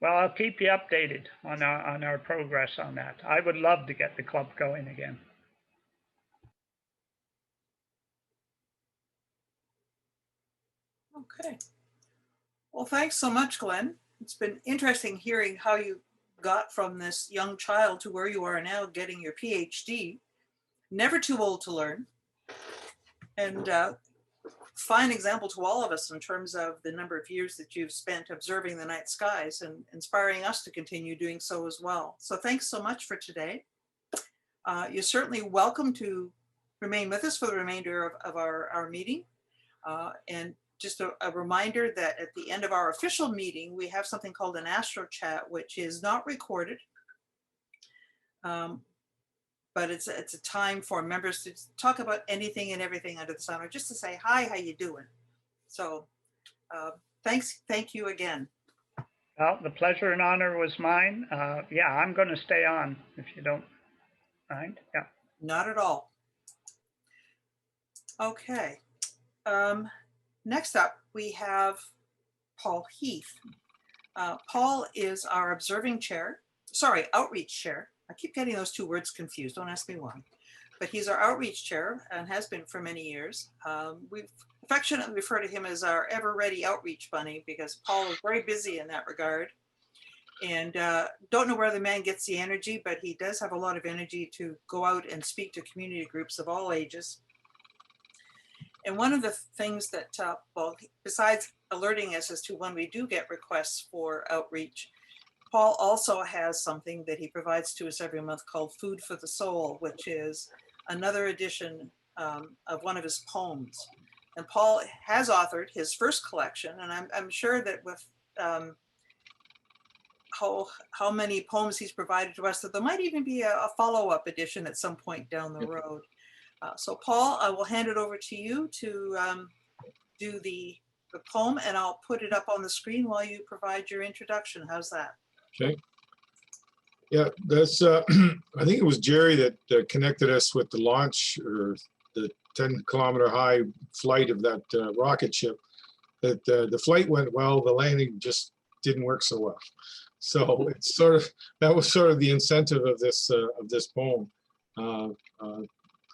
well, I'll keep you updated on our progress on that. I would love to get the club going again. Okay. Well, thanks so much, Glenn. It's been interesting hearing how you got from this young child to where you are now, getting your PhD. Never too old to learn. And fine example to all of us in terms of the number of years that you've spent observing the night skies and inspiring us to continue doing so as well. So thanks so much for today. You're certainly welcome to remain with us for the remainder of our meeting. And just a reminder that at the end of our official meeting, we have something called an Astro Chat, which is not recorded. But it's a time for members to talk about anything and everything under the sun, or just to say, hi, how you doing? So thank you again. Well, the pleasure and honor was mine. Yeah, I'm going to stay on if you don't mind. Yeah. Not at all. Okay. Next up, we have Paul Heath. Paul is our outreach chair. I keep getting those two words confused. Don't ask me why. But he's our outreach chair and has been for many years. We've affectionately referred to him as our ever-ready outreach bunny because Paul is very busy in that regard. And don't know where the man gets the energy, but he does have a lot of energy to go out and speak to community groups of all ages. And one of the things that, well, besides alerting us as to when we do get requests for outreach, Paul also has something that he provides to us every month called Food for the Soul, which is another edition of one of his poems. And Paul has authored his first collection, and I'm sure that with how many poems he's provided to us, that there might even be a follow-up edition at some point down the road. So Paul, I will hand it over to you to do the poem, and I'll put it up on the screen while you provide your introduction. How's that? Okay. Yeah, that's, I think it was Jerry that connected us with the launch, or the 10-kilometer high flight of that rocket ship. That the flight went well, the landing just didn't work so well. So it's sort of, that was sort of the incentive of this poem.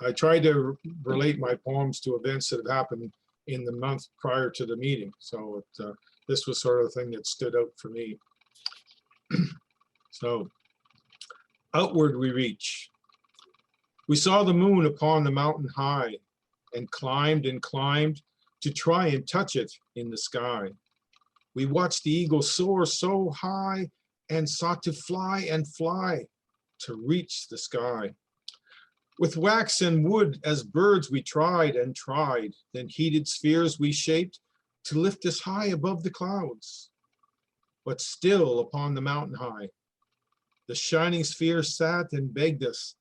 I tried to relate my poems to events that have happened in the month prior to the meeting. So this was sort of the thing that stood out for me. So, outward we reach. We saw the moon upon the mountain high, and climbed to try and touch it in the sky. We watched the eagle soar so high, and sought to fly and fly to reach the sky. With wax and wood as birds we tried and tried, then heated spheres we shaped to lift us high above the clouds. But still upon the mountain high, the shining sphere sat and begged us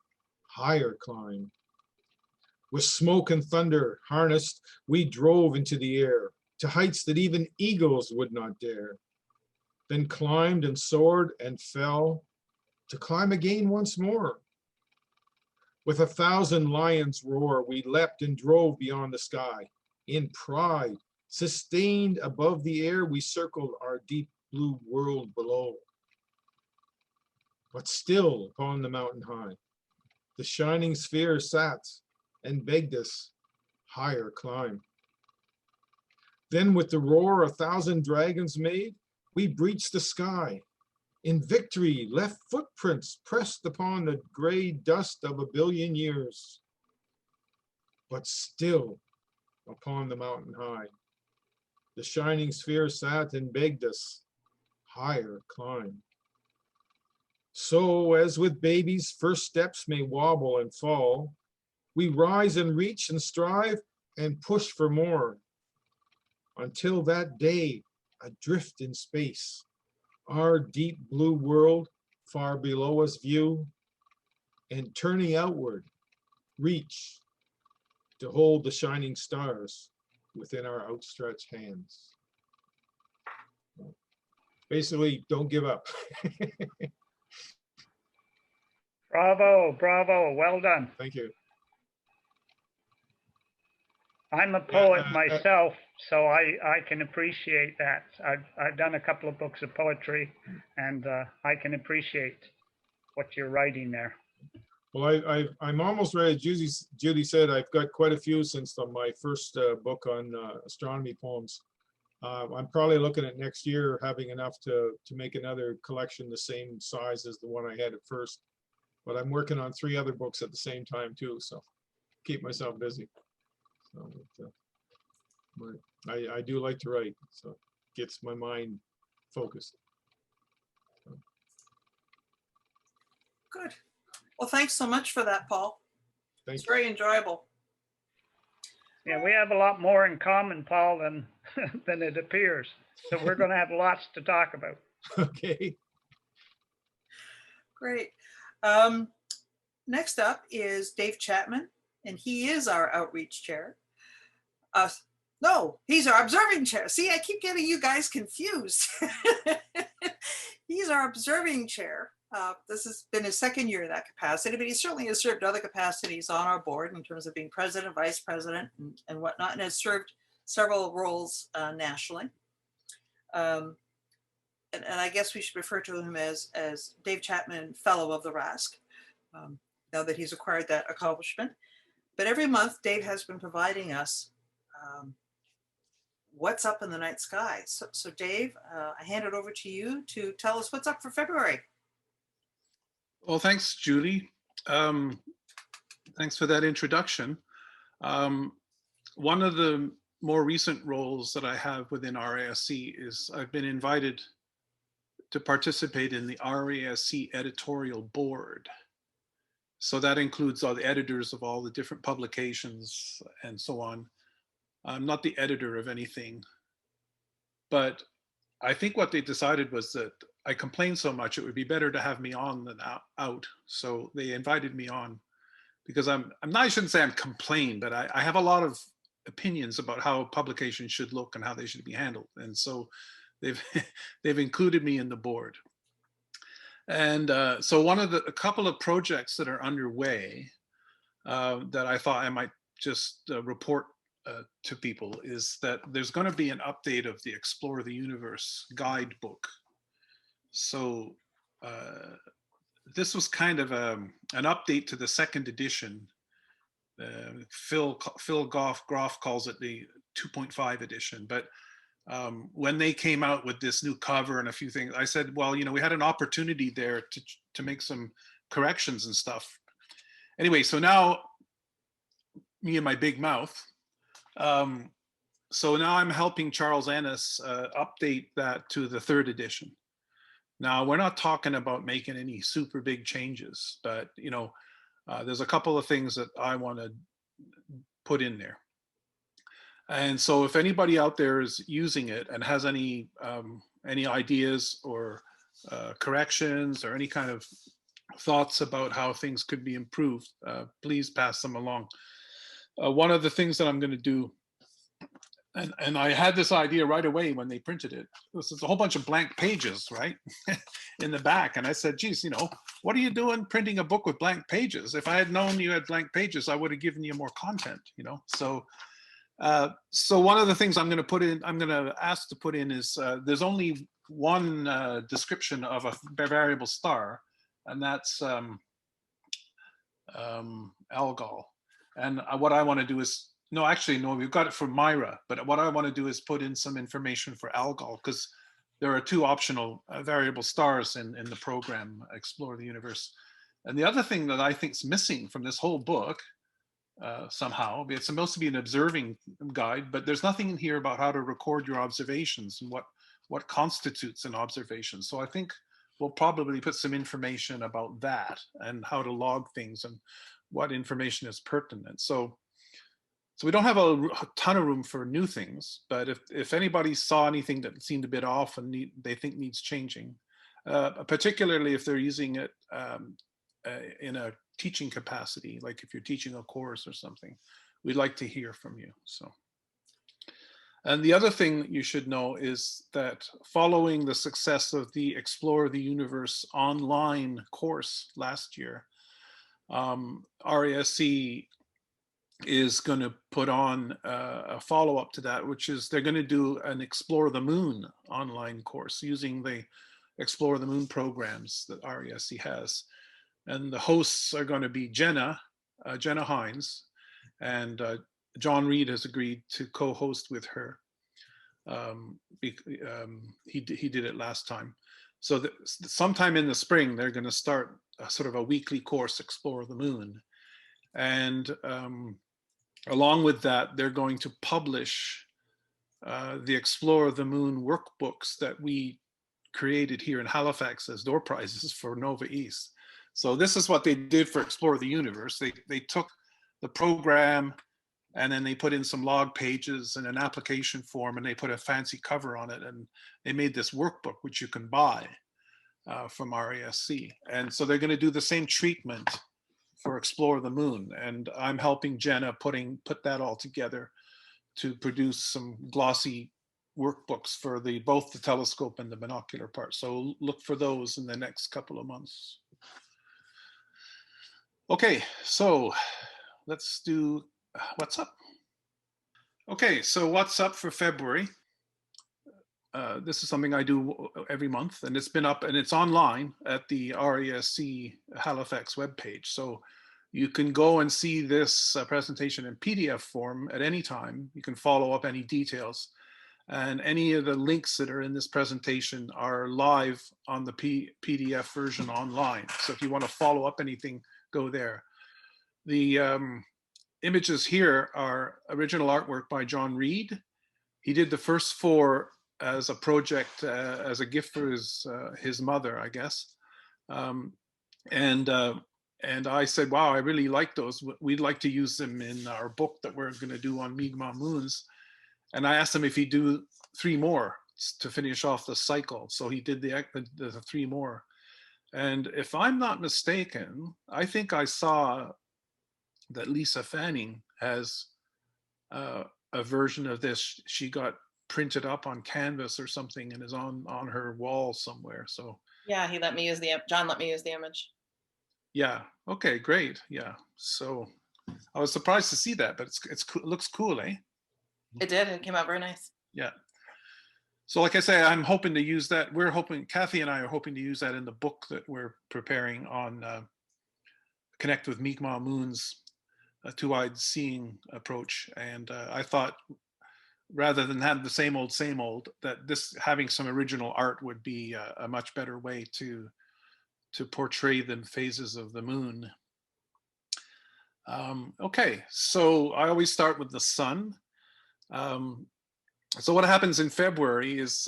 higher climb. With smoke and thunder harnessed, we drove into the air to heights that even eagles would not dare. Then climbed and soared and fell to climb again once more. With 1,000 lions' roar, we leapt and drove beyond the sky. In pride, sustained above the air, we circled our deep blue world below. But still upon the mountain high, the shining sphere sat and begged us higher climb. Then with the roar 1,000 dragons made, we breached the sky. In victory, left footprints pressed upon the gray dust of 1,000,000,000 years. But still, upon the mountain high, the shining sphere sat and begged us, higher climb. So as with babies, first steps may wobble and fall, we rise and reach and strive and push for more. Until that day, adrift in space, our deep blue world far below us view, and turning outward, reach to hold the shining stars within our outstretched hands. Basically, don't give up. Bravo, bravo, well done. Thank you. I'm a poet myself, so I can appreciate that. I've done a couple of books of poetry, and I can appreciate what you're writing there. Well, I'm almost ready. Judy said I've got quite a few since my first book on astronomy poems. I'm probably looking at next year having enough to make another collection the same size as the one I had at first. But I'm working on 3 other books at the same time too, so keep myself busy. So, I do like to write, so it gets my mind focused. So. Good. Well, thanks so much for that, Paul. Thank It's very enjoyable. Yeah, we have a lot more in common, Paul, than than it appears. So we're going to have lots to talk about. Okay. Great. Next up is Dave Chapman, and he is our outreach chair. No, he's our observing chair. See, I keep getting you guys confused. He's our observing chair. This has been his second year in that capacity, but he certainly has served other capacities on our board in terms of being president, vice president, and whatnot, and has served several roles nationally. And I guess we should refer to him as Dave Chapman Fellow of the RASC, now that he's acquired that accomplishment. But every month, Dave has been providing us what's up in the night sky. So Dave, I hand it over to you to tell us what's up for February. Well, thanks, Judy. Thanks for that introduction. One of the more recent roles that I have within RASC is I've been invited to participate in the RASC editorial board. So that includes all the editors of all the different publications and so on. I'm not the editor of anything, but I think what they decided was that I complained so much, it would be better to have me on than out. So they invited me on because I shouldn't say I'm complained, but I have a lot of opinions about how publications should look and how they should be handled. And so they've included me in the board. And so a couple of projects that are underway that I thought I might just report to people is that there's going to be an update of the Explore the Universe guidebook. So this was kind of an update to the second edition. Phil Groff calls it the 2.5 edition, but when they came out with this new cover and a few things, I said, well, we had an opportunity there to make some corrections and stuff. Anyway, so now me and my big mouth. So now I'm helping Charles Ennis update that to the 3rd edition. Now, we're not talking about making any super big changes, but there's a couple of things that I want to put in there. And so if anybody out there is using it and has any ideas or corrections or any kind of thoughts about how things could be improved, please pass them along. One of the things that I'm going to do, and I had this idea right away when they printed it, this is a whole bunch of blank pages, right, in the back. And I said, geez, what are you doing printing a book with blank pages? If I had known you had blank pages, I would have given you more content, So one of the things I'm going to ask to put in is there's only one description of a variable star, and that's Algol. And what I want to do is No, actually, no, we've got it from Myra, but what I want to do is put in some information for Algol, because there are 2 optional variable stars in the program, Explore the Universe. And the other thing that I think is missing from this whole book, somehow, it's supposed to be an observing guide, but there's nothing in here about how to record your observations and what constitutes an observation. So I think we'll probably put some information about that and how to log things and what information is pertinent. So we don't have a ton of room for new things, but if anybody saw anything that seemed a bit off and they think needs changing, particularly if they're using it in a teaching capacity, like if you're teaching a course or something, we'd like to hear from you. So, and the other thing that you should know is that following the success of the Explore the Universe online course last year, RASC is going to put on a follow-up to that, which is they're going to do an Explore the Moon online course using the Explore the Moon programs that RASC has. And the hosts are going to be Jenna Hines, and John Reed has agreed to co-host with her. He did it last time. So sometime in the spring, they're going to start sort of a weekly course, Explore the Moon. And along with that, they're going to publish the Explore the Moon workbooks that we created here in Halifax as door prizes for Nova East. So this is what they did for Explore the Universe. They took the program and then they put in some log pages and an application form, and they put a fancy cover on it, and they made this workbook which you can buy from RASC. And so they're going to do the same treatment for Explore the Moon, and I'm helping Jenna put that all together to produce some glossy workbooks for both the telescope and the binocular part. So look for those in the next couple of months. Okay, so let's do what's up. Okay, so what's up for February? This is something I do every month, and it's been up and it's online at the RASC Halifax webpage. So you can go and see this presentation in PDF form at any time. You can follow up any details, and any of the links that are in this presentation are live on the PDF version online. So if you want to follow up anything, go there. The images here are original artwork by John Reed. He did the first 4 as a project, as a gift for his mother, I guess. And I said, wow, I really like those. We'd like to use them in our book that we're going to do on Mi'kmaq moons. And I asked him if he'd do 3 more to finish off the cycle. So he did the 3 more. And if I'm not mistaken, I think I saw that Lisa Fanning has a version of this. She got printed up on canvas or something and is on her wall somewhere. So yeah, he let me use John let me use the image. Yeah. Okay. Great. Yeah. So I was surprised to see that, but it looks cool, eh? It did. It came out very nice. Yeah. So like I say, I'm hoping to use that. Kathy and I are hoping to use that in the book that we're preparing on Connect with Mi'kmaq Moons, a 2-eyed seeing approach. And I thought, rather than have the same old, that this having some original art would be a much better way to portray the phases of the moon. Okay, so I always start with the sun. So what happens in February is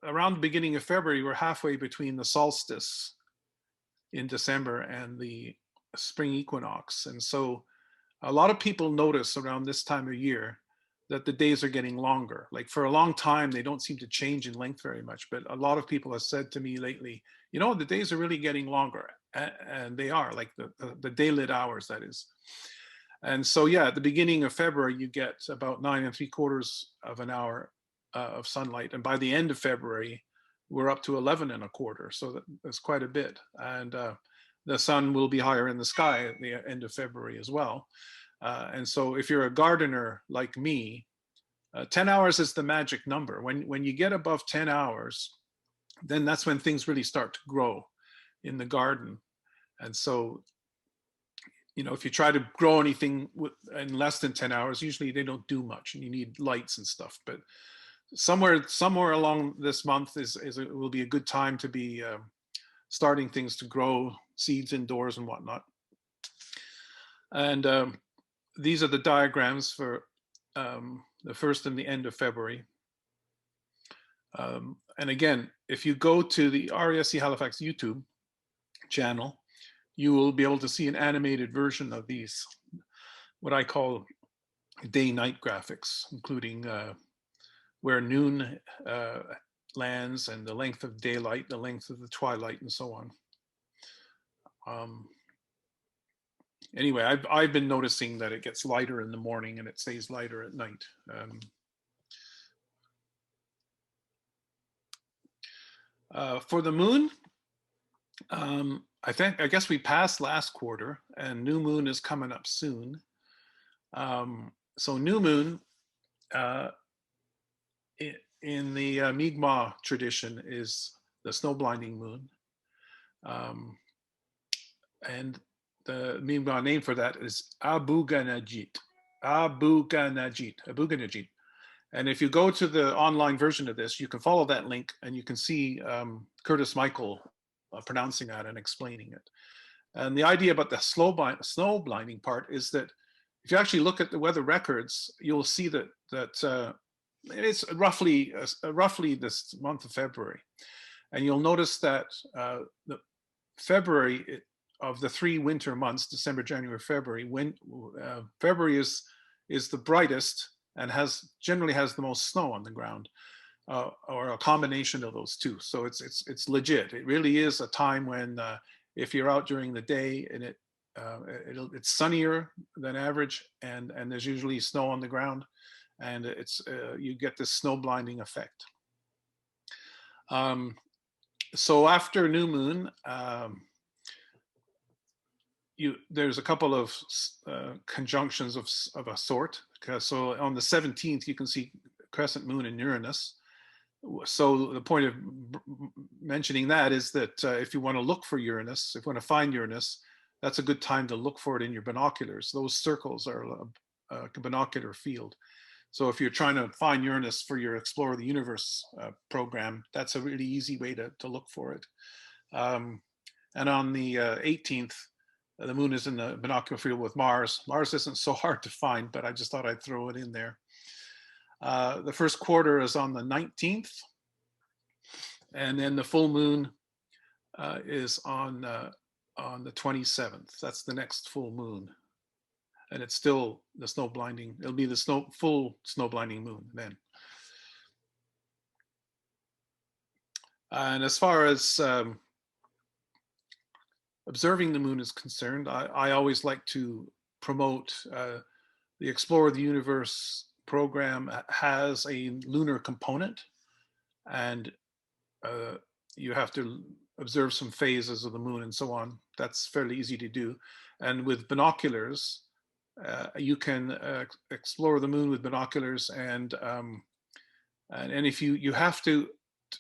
around the beginning of February, we're halfway between the solstice in December and the spring equinox. And so a lot of people notice around this time of year that the days are getting longer. Like for a long time, they don't seem to change in length very much, but a lot of people have said to me lately, you know, the days are really getting longer, and they are, like the daylit hours, that is. And so, yeah, at the beginning of February, you get about 9 3/4 of an hour of sunlight. And by the end of February, we're up to 11 1/4. So that's quite a bit. And the sun will be higher in the sky at the end of February as well. And so if you're a gardener like me, 10 hours is the magic number. When you get above 10 hours, then that's when things really start to grow in the garden. And so if you try to grow anything in less than 10 hours, usually they don't do much and you need lights and stuff. But somewhere along this month will be a good time to be starting things to grow seeds indoors and whatnot. And these are the diagrams for the first and the end of February. And again, if you go to the RASC Halifax YouTube channel, you will be able to see an animated version of these, what I call day-night graphics, including where noon lands and the length of daylight, the length of the twilight, and so on. Anyway, I've been noticing that it gets lighter in the morning and it stays lighter at night. For the moon, I guess we passed last quarter and new moon is coming up soon. So new moon in the Mi'kmaq tradition is the snow blinding moon. And the Mi'kmaq name for that is Abuganajit. Abuganajit. And if you go to the online version of this, you can follow that link and you can see Curtis Michael pronouncing that and explaining it. And the idea about the snow blinding part is that if you actually look at the weather records, you'll see that it's roughly this month of February. And you'll notice that the February of the 3 winter months, December, January, February, February is the brightest and generally has the most snow on the ground, or a combination of those two. So it's legit. It really is a time when if you're out during the day and it's sunnier than average, and there's usually snow on the ground, and you get this snow blinding effect. So after new moon, there's a couple of conjunctions of a sort. So on the 17th, you can see crescent moon in Uranus. So the point of mentioning that is that if you want to look for Uranus, if you want to find Uranus, that's a good time to look for it in your binoculars. Those circles are a binocular field. So if you're trying to find Uranus for your Explore the Universe program, that's a really easy way to look for it. And on the 18th, the moon is in the binocular field with Mars. Mars isn't so hard to find, but I just thought I'd throw it in there. The first quarter is on the 19th. And then the full moon is on the 27th. That's the next full moon. And it's still the snow blinding. It'll be the full snow blinding moon then. And as far as observing the moon is concerned, I always like to promote the Explore the Universe program has a lunar component, and you have to observe some phases of the moon and so on. That's fairly easy to do. And with binoculars, you can explore the moon with binoculars, and if you have to,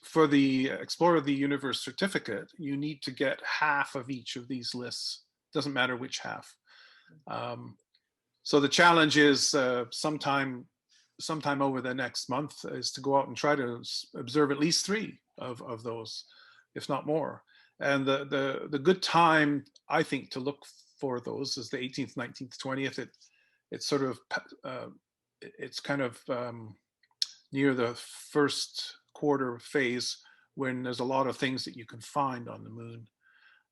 for the Explorer of the Universe certificate, you need to get half of each of these lists. Doesn't matter which half. So the challenge is sometime over the next month is to go out and try to observe at least 3 of those, if not more. And the good time, I think, to look for those is the 18th, 19th, 20th. It's sort of it's kind of near the first quarter phase when there's a lot of things that you can find on the moon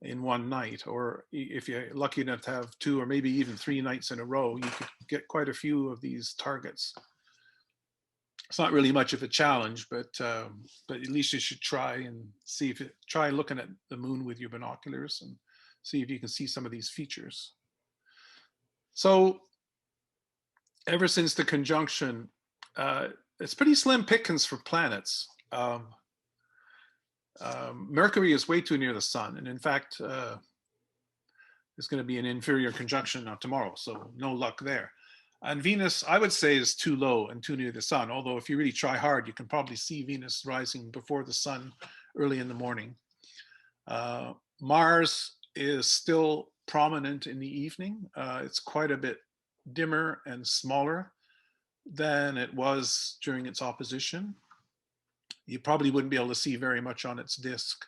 in one night, or if you're lucky enough to have 2 or maybe even 3 nights in a row, you could get quite a few of these targets. It's not really much of a challenge, but at least you should try and try looking at the moon with your binoculars and see if you can see some of these features. So ever since the conjunction, it's pretty slim pickings for planets. Mercury is way too near the sun, and in fact, it's going to be an inferior conjunction tomorrow, so no luck there. And Venus, I would say, is too low and too near the sun, although if you really try hard, you can probably see Venus rising before the sun early in the morning. Mars is still prominent in the evening. It's quite a bit dimmer and smaller than it was during its opposition. You probably wouldn't be able to see very much on its disk,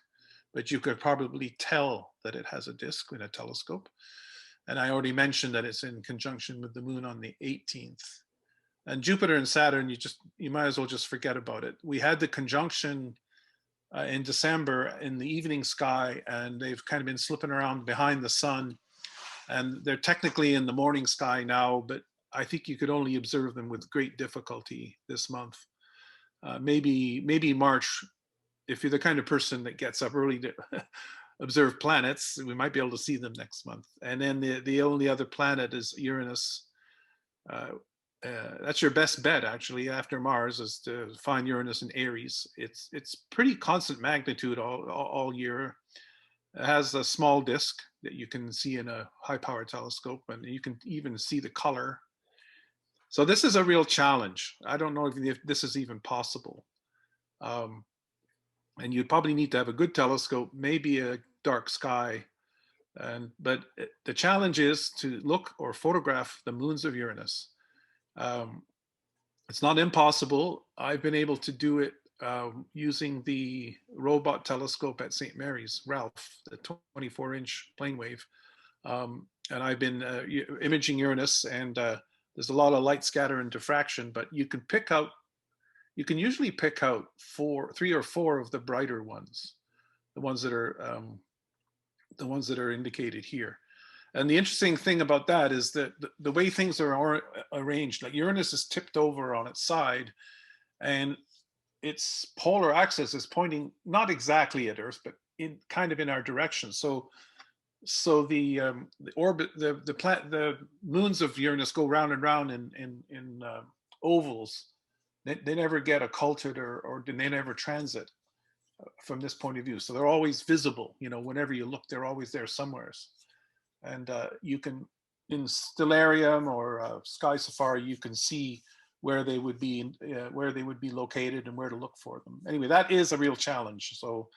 but you could probably tell that it has a disk in a telescope. And I already mentioned that it's in conjunction with the moon on the 18th. And Jupiter and Saturn, you might as well just forget about it. We had the conjunction in December in the evening sky, and they've kind of been slipping around behind the sun. And they're technically in the morning sky now, but I think you could only observe them with great difficulty this month. Maybe March, if you're the kind of person that gets up early to observe planets, we might be able to see them next month. And then the only other planet is Uranus. That's your best bet, actually, after Mars, is to find Uranus in Aries. It's pretty constant magnitude all year. It has a small disk that you can see in a high-power telescope, and you can even see the color. So this is a real challenge. I don't know if this is even possible. And you'd probably need to have a good telescope, maybe a dark sky. But the challenge is to look or photograph the moons of Uranus. It's not impossible. I've been able to do it using the robot telescope at St. Mary's, Ralph, the 24-inch plane wave. And I've been imaging Uranus, and there's a lot of light scatter and diffraction, but you can usually pick out 3 or 4 of the brighter ones, the ones that are indicated here. And the interesting thing about that is that the way things are arranged, like Uranus is tipped over on its side, and its polar axis is pointing not exactly at Earth, but kind of in our direction. So the orbit, the moons of Uranus go round and round in ovals. They never get occulted or they never transit from this point of view. So they're always visible. Whenever you look, they're always there somewheres. And you can, in Stellarium or Sky Safari, you can see where they would be located and where to look for them. Anyway, that is a real challenge. So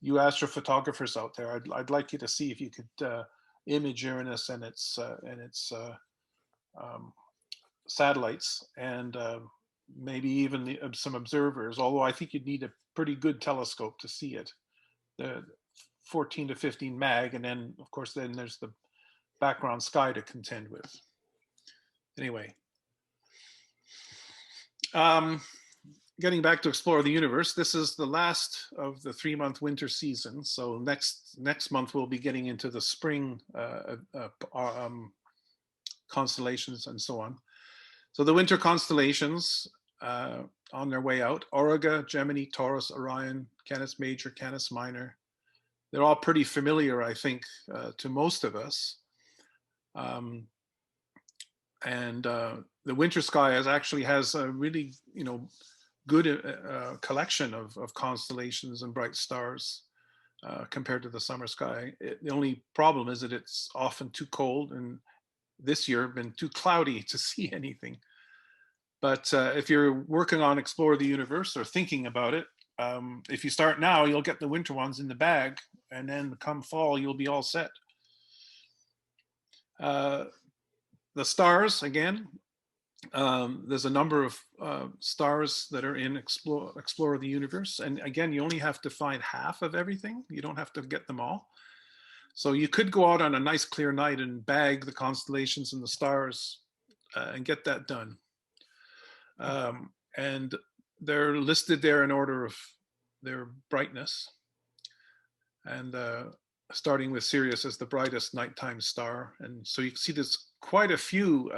you astrophotographers out there, I'd like you to see if you could image Uranus and its satellites, and maybe even some observers, although I think you'd need a pretty good telescope to see it. The 14 to 15 mag, and then of course then there's the background sky to contend with. Anyway, getting back to Explore the Universe, this is the last of the 3-month winter season. So next month we'll be getting into the spring constellations and so on. So the winter constellations on their way out: Auriga, Gemini, Taurus, Orion, Canis Major, Canis Minor. They're all pretty familiar, I think, to most of us. The winter sky actually has a really, good collection of constellations and bright stars compared to the summer sky. The only problem is that it's often too cold, and this year been too cloudy to see anything. But if you're working on Explore the Universe or thinking about it, if you start now, you'll get the winter ones in the bag, and then come fall, you'll be all set. The stars, again, there's a number of stars that are in Explore the Universe. And again, you only have to find half of everything. You don't have to get them all. So you could go out on a nice clear night and bag the constellations and the stars and get that done. And they're listed there in order of their brightness. And starting with Sirius as the brightest nighttime star. And so you can see there's quite a few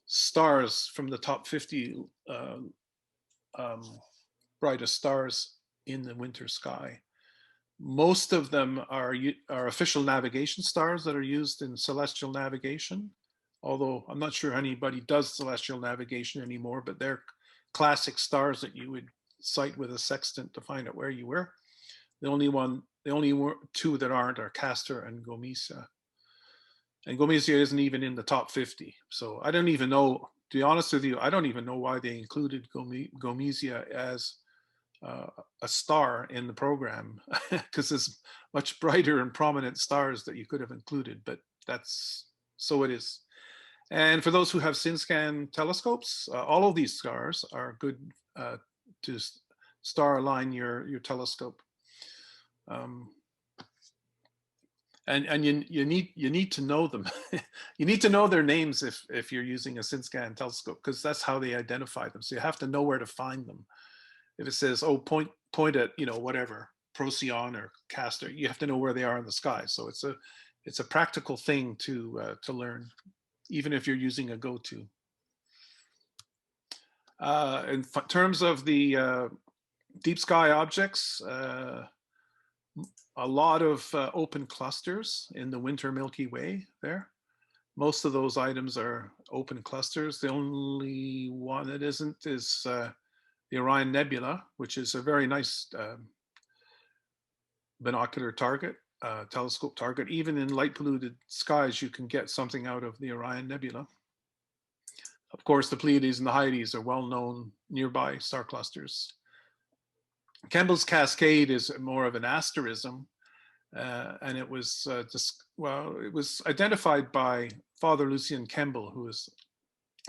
stars from the top 50 brightest stars in the winter sky. Most of them are official navigation stars that are used in celestial navigation, although I'm not sure anybody does celestial navigation anymore, but they're classic stars that you would sight with a sextant to find out where you were. The only two that aren't are Castor and Gomezia. And Gomezia isn't even in the top 50. So I don't even know, to be honest with you, I don't even know why they included Gomezia as a star in the program, because there's much brighter and prominent stars that you could have included. But That's so it is. And for those who have SynScan telescopes, all of these stars are good to star align your telescope. And you need to know them. You need to know their names if you're using a SynScan telescope, because that's how they identify them. So you have to know where to find them. If it says, oh, point at, you know, whatever, Procyon or Castor, you have to know where they are in the sky. So it's a practical thing to learn, even if you're using a go-to. In terms of the deep sky objects, a lot of open clusters in the winter Milky Way there. Most of those items are open clusters. The only one that isn't is the Orion Nebula, which is a very nice binocular target, telescope target. Even in light polluted skies, you can get something out of the Orion Nebula. Of course, the Pleiades and the Hyades are well-known nearby star clusters. Campbell's Cascade is more of an asterism, and it was it was identified by Father Lucien Campbell, who is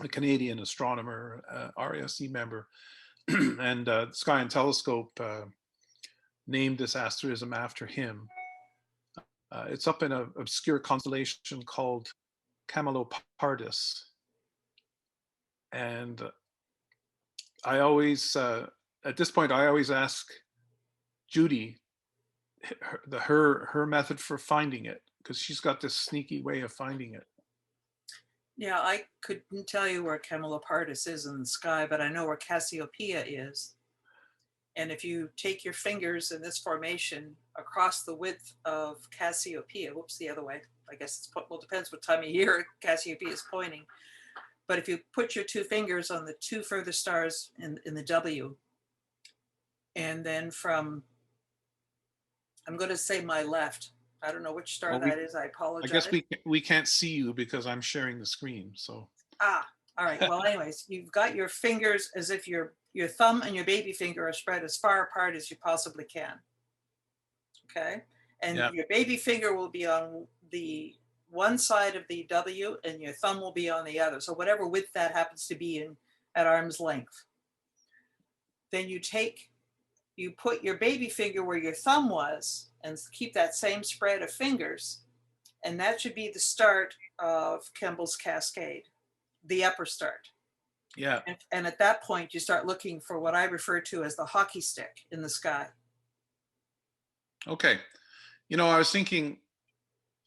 a Canadian astronomer, RASC member, and Sky and Telescope named this asterism after him. It's up in an obscure constellation called Camelopardus, and I always at this point, I always ask Judy her method for finding it, because she's got this sneaky way of finding it. Yeah, I couldn't tell you where Camelopardus is in the sky, but I know where Cassiopeia is. And if you take your fingers in this formation across the width of Cassiopeia, whoops, the other way, I guess it's, well, depends what time of year Cassiopeia is pointing. But if you put your two fingers on the two furthest stars in the W, and then from, I'm going to say my left, I don't know which star Well, that is, I apologize. I guess we can't see you because I'm sharing the screen, so. Ah, all right. Well, anyways, you've got your fingers as if your thumb and your baby finger are spread as far apart as you possibly can. Okay. And Yeah. your baby finger will be on the one side of the W and your thumb will be on the other. So whatever width that happens to be in at arm's length. Then you put your baby finger where your thumb was and keep that same spread of fingers. And that should be the start of Campbell's Cascade, the upper start. Yeah. And at that point, you start looking for what I refer to as the hockey stick in the sky. Okay. You know, I was thinking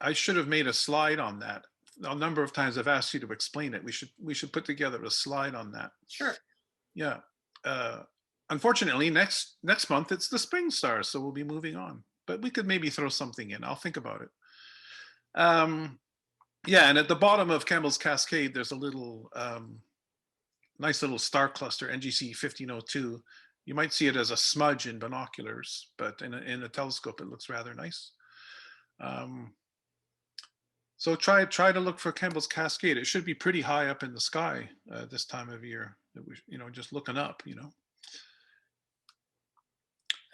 I should have made a slide on that. A number of times I've asked you to explain it. We should put together a slide on that. Sure. Yeah. Unfortunately, next month it's the spring stars, so we'll be moving on. But we could maybe throw something in. I'll think about it. Yeah, and at the bottom of Campbell's Cascade, there's a little nice little star cluster, NGC 1502. You might see it as a smudge in binoculars, but in a telescope, it looks rather nice. So try to look for Campbell's Cascade. It should be pretty high up in the sky this time of year. You know, just looking up. You know.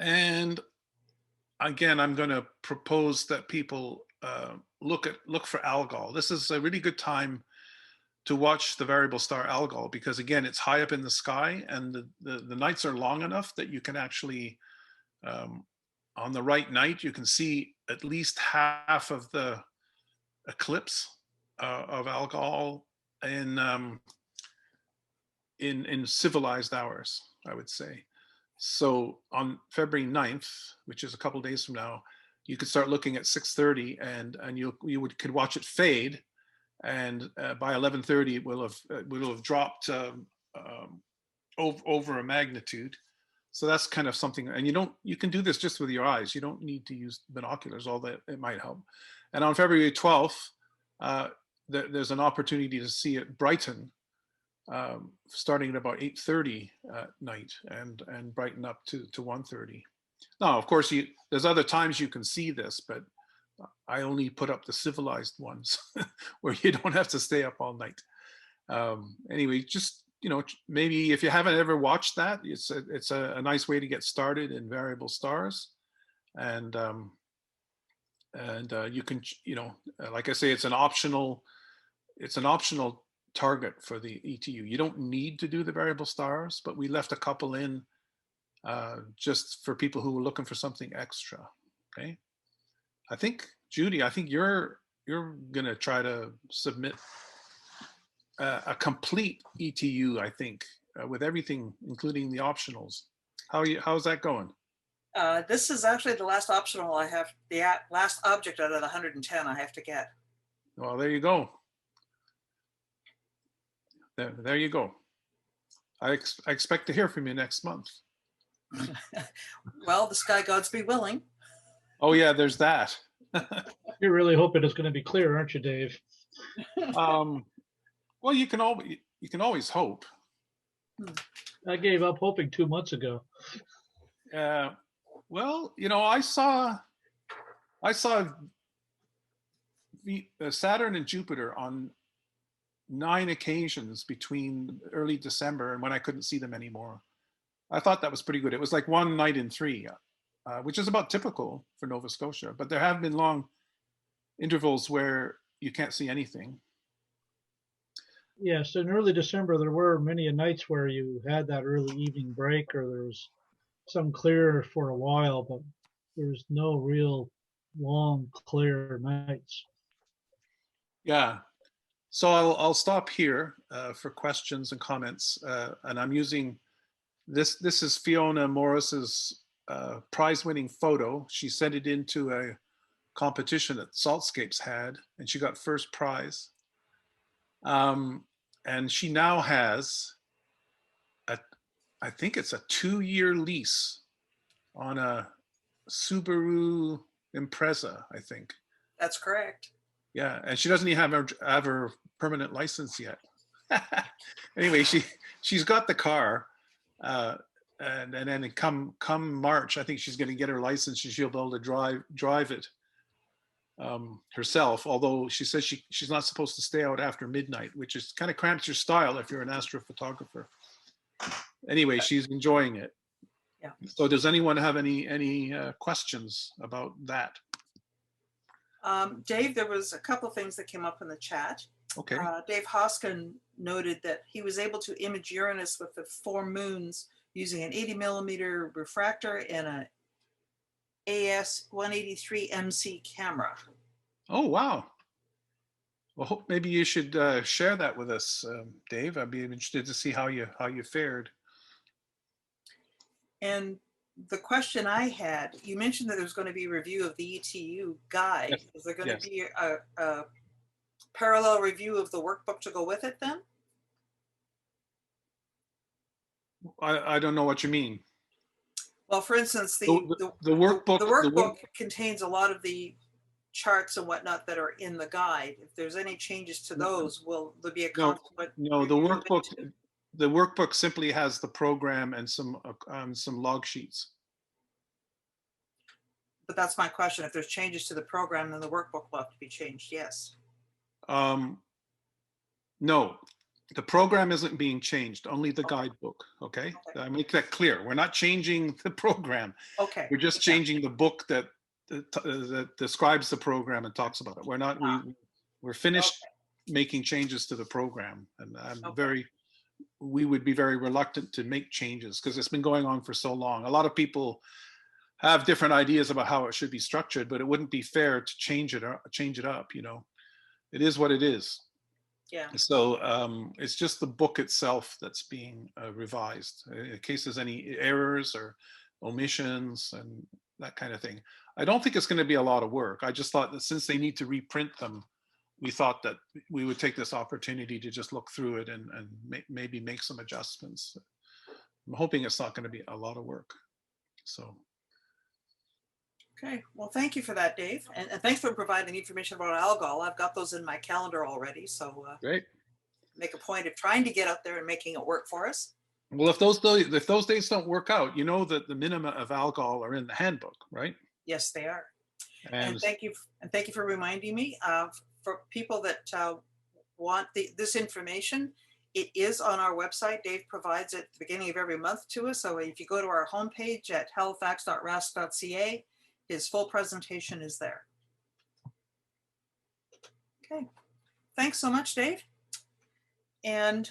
And again, I'm going to propose that people look for Algol. This is a really good time to watch the variable star Algol, because again, it's high up in the sky and the nights are long enough that you can actually, on the right night, you can see at least half of the eclipse of Algol in civilized hours, I would say. So on February 9th, which is a couple of days from now, you could start looking at 6:30 and you could watch it fade. And by 11:30, it will have dropped over a magnitude. So that's kind of something, and you can do this just with your eyes. You don't need to use binoculars, although it might help. And on February 12th, there's an opportunity to see it brighten, starting at about 8:30 at night and brighten up to 1:30. Now, of course, there's other times you can see this, but I only put up the civilized ones where you don't have to stay up all night. Anyway, just, you know, maybe if you haven't ever watched that, it's a nice way to get started in variable stars. And And you can, like I say, it's an optional target for the ETU. You don't need to do the variable stars, but we left a couple in just for people who were looking for something extra. Okay. I think, Judy, you're gonna try to submit a complete ETU, I think, with everything, including the optionals. How's that going? This is actually the last optional I have, the last object out of the 110 I have to get. Well, there you go. There you go. I expect to hear from you next month. Well, the sky gods be willing. Oh yeah, there's that. You're really hoping it's going to be clear, aren't you, Dave? Well, you can always hope. I gave up hoping 2 months ago. Well, I saw Saturn and Jupiter on 9 occasions between early December and when I couldn't see them anymore. I thought that was pretty good. It was like 1 night in 3, which is about typical for Nova Scotia. But there have been long intervals where you can't see anything. Yes, in early December, there were many nights where you had that early evening break, or there was some clear for a while, but there's no real long clear nights. Yeah. So I'll stop here for questions and comments, and I'm using this. This is Fiona Morris's prize-winning photo. She sent it into a competition that Saltscapes had, and she got first prize. And she now has I think it's a 2-year lease on a Subaru Impreza, I think. That's correct. Yeah, and she doesn't even have her permanent license yet. Anyway, she's got the car, and then come March, I think she's going to get her license and she'll be able to drive it herself. Although she says she's not supposed to stay out after midnight, which is kind of cramps your style if you're an astrophotographer. Anyway, she's enjoying it. Yeah. So does anyone have any questions about that? Dave, there was a couple things that came up in the chat. Okay. Dave Hoskin noted that he was able to image Uranus with the 4 moons using an 80mm refractor and an AS-183 MC camera. Oh, wow. Well, maybe you should share that with us, Dave. I'd be interested to see how you fared. And the question I had, you mentioned that there's going to be a review of the ETU guide. Yes. Is there going to be a parallel review of the workbook to go with it then? I don't know what you mean. Well, for instance, the workbook contains a lot of the charts and whatnot that are in the guide. If there's any changes to those, will there be a consequent? No, the workbook simply has the program and some log sheets. But that's my question. If there's changes to the program, then the workbook will have to be changed. Yes. No, the program isn't being changed, only the guidebook. Okay. I make that clear. We're not changing the program. Okay. We're just changing the book that describes the program and talks about it. We're not, we're finished making changes to the program. And we would be very reluctant to make changes because it's been going on for so long. A lot of people have different ideas about how it should be structured, but it wouldn't be fair to change it up, It is what it is. Yeah. So it's just the book itself that's being revised in case there's any errors or omissions and that kind of thing. I don't think it's going to be a lot of work. I just thought that since they need to reprint them, we thought that we would take this opportunity to just look through it and maybe make some adjustments. I'm hoping it's not going to be a lot of work. So. Okay, well, thank you for that, Dave. And thanks for providing information about Algol. I've got those in my calendar already. So great. Make a point of trying to get out there and making it work for us. Well, if those dates don't work out, you know that the minima of Algol are in the handbook, right? Yes, they are. And thank you for reminding me. For people that want this information, it is on our website. Dave provides it at the beginning of every month to us. So if you go to our homepage at halifax.rasc.ca, his full presentation is there. Okay, thanks so much, Dave. And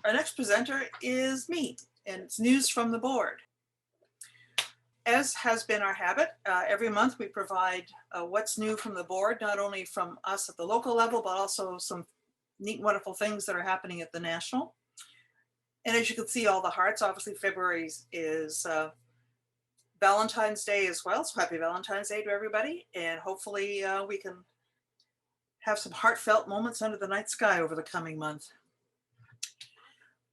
our next presenter is me, and it's news from the board. As has been our habit, every month we provide what's new from the board, not only from us at the local level, but also some neat, wonderful things that are happening at the national. And as you can see, all the hearts, obviously February is Valentine's Day as well. So happy Valentine's Day to everybody. And hopefully we can have some heartfelt moments under the night sky over the coming month.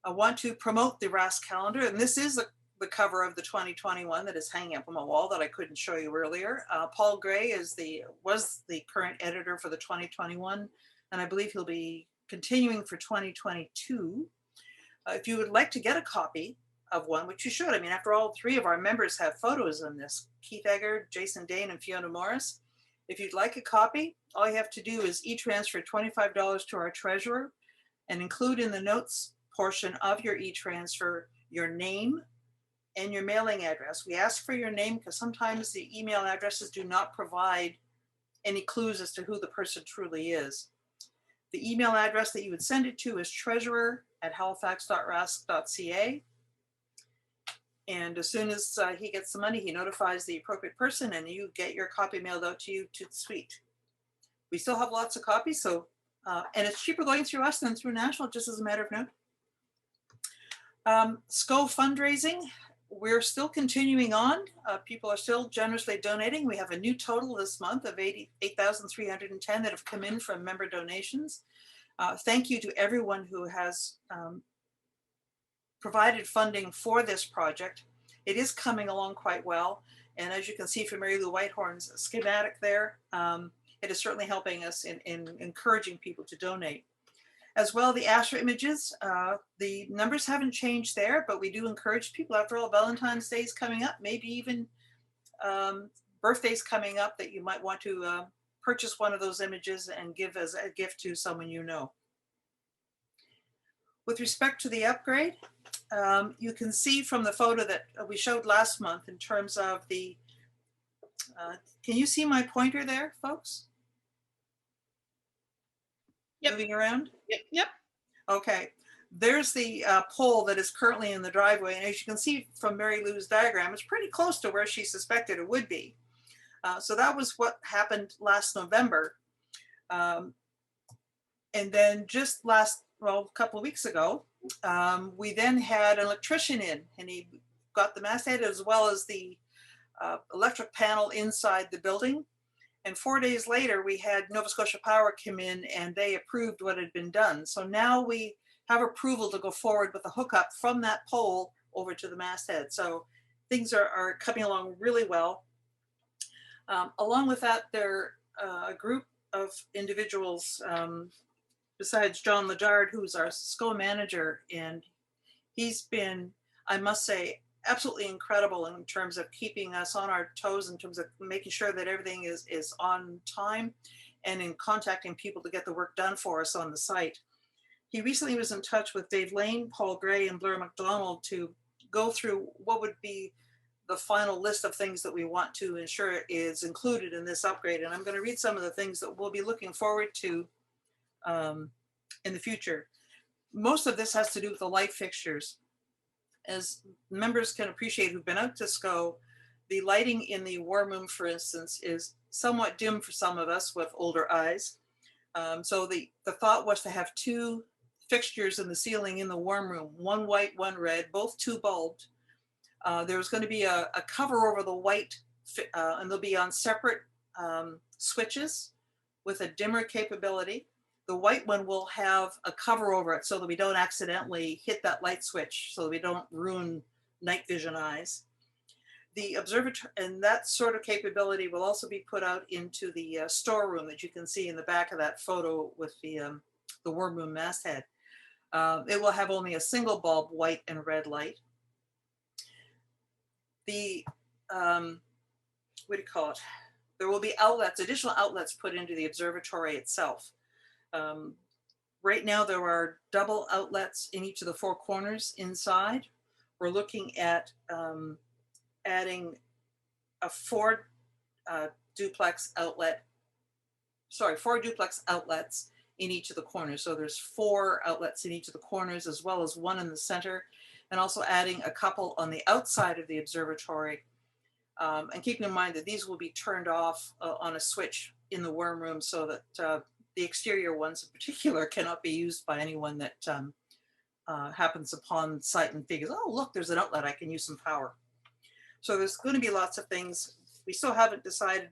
I want to promote the RASC calendar, and this is the cover of the 2021 that is hanging up on my wall that I couldn't show you earlier. Paul Gray was the current editor for the 2021, and I believe he'll be continuing for 2022. If you would like to get a copy of one, which you should, I mean, after all, 3 of our members have photos in this, Keith Egger, Jason Dane, and Fiona Morris. If you'd like a copy, all you have to do is e-transfer $25 to our treasurer and include in the notes portion of your e-transfer your name and your mailing address. We ask for your name because sometimes the email addresses do not provide any clues as to who the person truly is. The email address that you would send it to is treasurer@halifax.rasc.ca. And as soon as he gets the money, he notifies the appropriate person and you get your copy mailed out to you to the suite. We still have lots of copies, so and it's cheaper going through us than through National, just as a matter of note. SCO fundraising, we're still continuing on. People are still generously donating. We have a new total this month of 88,310 that have come in from member donations. Thank you to everyone who has provided funding for this project. It is coming along quite well. And as you can see from Mary Lou Whitehorn's schematic there, it is certainly helping us in encouraging people to donate. As well, the astro images, the numbers haven't changed there, but we do encourage people, after all, Valentine's Day is coming up, maybe even birthdays coming up, that you might want to purchase one of those images and give as a gift to someone you know. With respect to the upgrade, you can see from the photo that we showed last month in terms of the, can you see my pointer there, folks? Yep. Moving around? Yep. Okay. There's the pole that is currently in the driveway. And as you can see from Mary Lou's diagram, it's pretty close to where she suspected it would be. So that was what happened last November. And then just a couple of weeks ago, we then had an electrician in, and he got the masthead as well as the electric panel inside the building. And 4 days later, we had Nova Scotia Power come in and they approved what had been done. So now we have approval to go forward with the hookup from that pole over to the masthead. So things are coming along really well. Along with that, there are a group of individuals, besides John Ledard, who's our SCO manager, and he's been, I must say, absolutely incredible in terms of keeping us on our toes, in terms of making sure that everything is on time, and in contacting people to get the work done for us on the site. He recently was in touch with Dave Lane, Paul Gray, and Blair McDonald to go through what would be the final list of things that we want to ensure is included in this upgrade. And I'm going to read some of the things that we'll be looking forward to in the future. Most of this has to do with the light fixtures. As members can appreciate who've been out to SCO, the lighting in the war room, for instance, is somewhat dim for some of us with older eyes. So the thought was to have 2 fixtures in the ceiling in the warm room, one white, one red, both 2 bulbed. There was going to be a cover over the white, and they'll be on separate switches with a dimmer capability. The white one will have a cover over it so that we don't accidentally hit that light switch, so that we don't ruin night vision eyes. The observatory and that sort of capability will also be put out into the storeroom that you can see in the back of that photo with the war room masthead. It will have only a single bulb, white and red light. The, what do you call it? There will be outlets, additional outlets put into the observatory itself. Right now there are double outlets in each of the 4 corners inside. We're looking at adding a 4 duplex outlet four duplex outlets in each of the corners. So there's 4 outlets in each of the corners, as well as 1 in the center, and also adding a couple on the outside of the observatory. And keeping in mind that these will be turned off on a switch in the worm room, so that the exterior ones in particular cannot be used by anyone that happens upon site and figures, oh, look, there's an outlet, I can use some power. So there's going to be lots of things. We still haven't decided,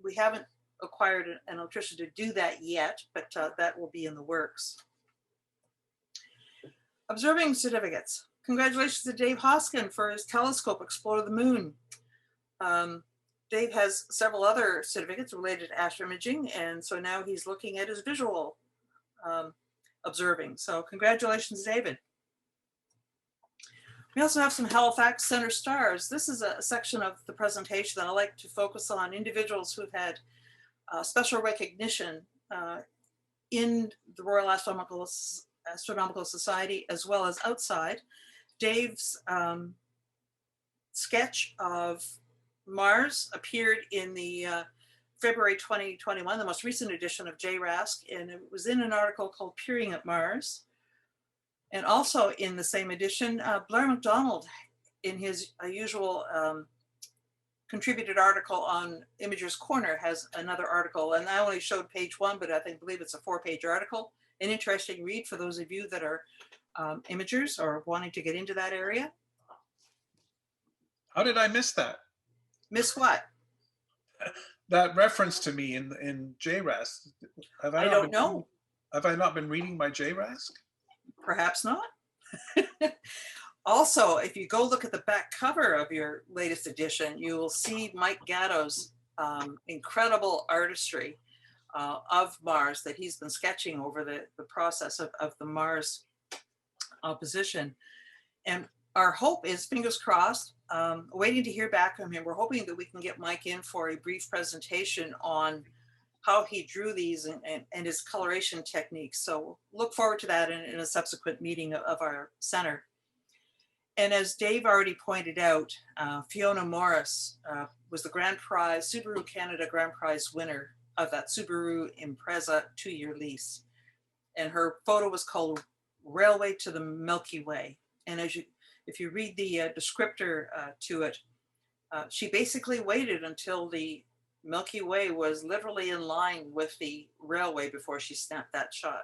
we haven't acquired an electrician to do that yet, but that will be in the works. Observing certificates. Congratulations to Dave Hoskin for his telescope Explore the Moon. Dave has several other certificates related to astroimaging, and so now he's looking at his visual observing. So congratulations, David. We also have some Halifax Center stars. This is a section of the presentation that I like to focus on individuals who've had special recognition in the Royal Astronomical Society, as well as outside. Dave's sketch of Mars appeared in the February 2021, the most recent edition of RASC, and it was in an article called Peering at Mars. And also in the same edition, Blair MacDonald, in his usual contributed article on Imager's Corner, has another article. And I only showed page 1, but I believe it's a 4-page article. An interesting read for those of you that are imagers or wanting to get into that area. How did I miss that? Miss what? That reference to me in JRASC. I don't know. Have I not been reading my JRASC? Perhaps not. Also, if you go look at the back cover of your latest edition, you will see Mike Gatto's incredible artistry of Mars that he's been sketching over the process of the Mars opposition. And our hope is, fingers crossed, waiting to hear back from him. We're hoping that we can get Mike in for a brief presentation on how he drew these and his coloration techniques. So look forward to that in a subsequent meeting of our center. And as Dave already pointed out, Fiona Morris was the Grand Prize, Subaru Canada Grand Prize winner of that Subaru Impreza 2-year lease. And her photo was called Railway to the Milky Way. And if you read the descriptor to it, she basically waited until the Milky Way was literally in line with the railway before she snapped that shot.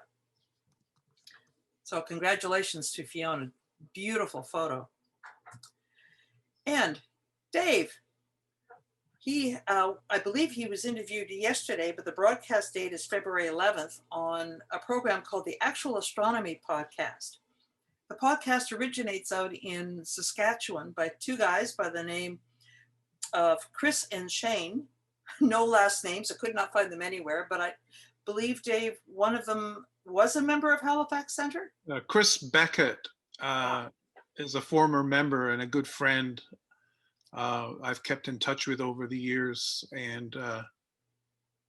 So congratulations to Fiona. Beautiful photo. And Dave, I believe he was interviewed yesterday, but the broadcast date is February 11th on a program called the Actual Astronomy Podcast. The podcast originates out in Saskatchewan by 2 guys by the name of Chris and Shane. No last names, I could not find them anywhere, but I believe, Dave, one of them was a member of Halifax Center? Chris Beckett is a former member and a good friend I've kept in touch with over the years. And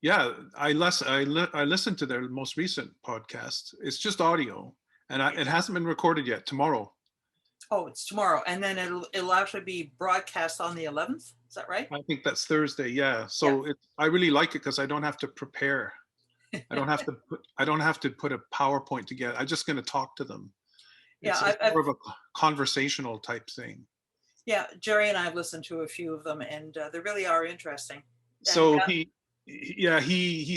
yeah, I listened to their most recent podcast. It's just audio, and it hasn't been recorded yet. Tomorrow. Oh, it's tomorrow, and then it'll actually be broadcast on the 11th. Is that right? I think that's Thursday. Yeah. So yeah. I really like it because I don't have to prepare. I don't have to put a PowerPoint together. I'm just going to talk to them. It's more of a conversational type thing. Yeah, Jerry and I have listened to a few of them, and they really are interesting. So he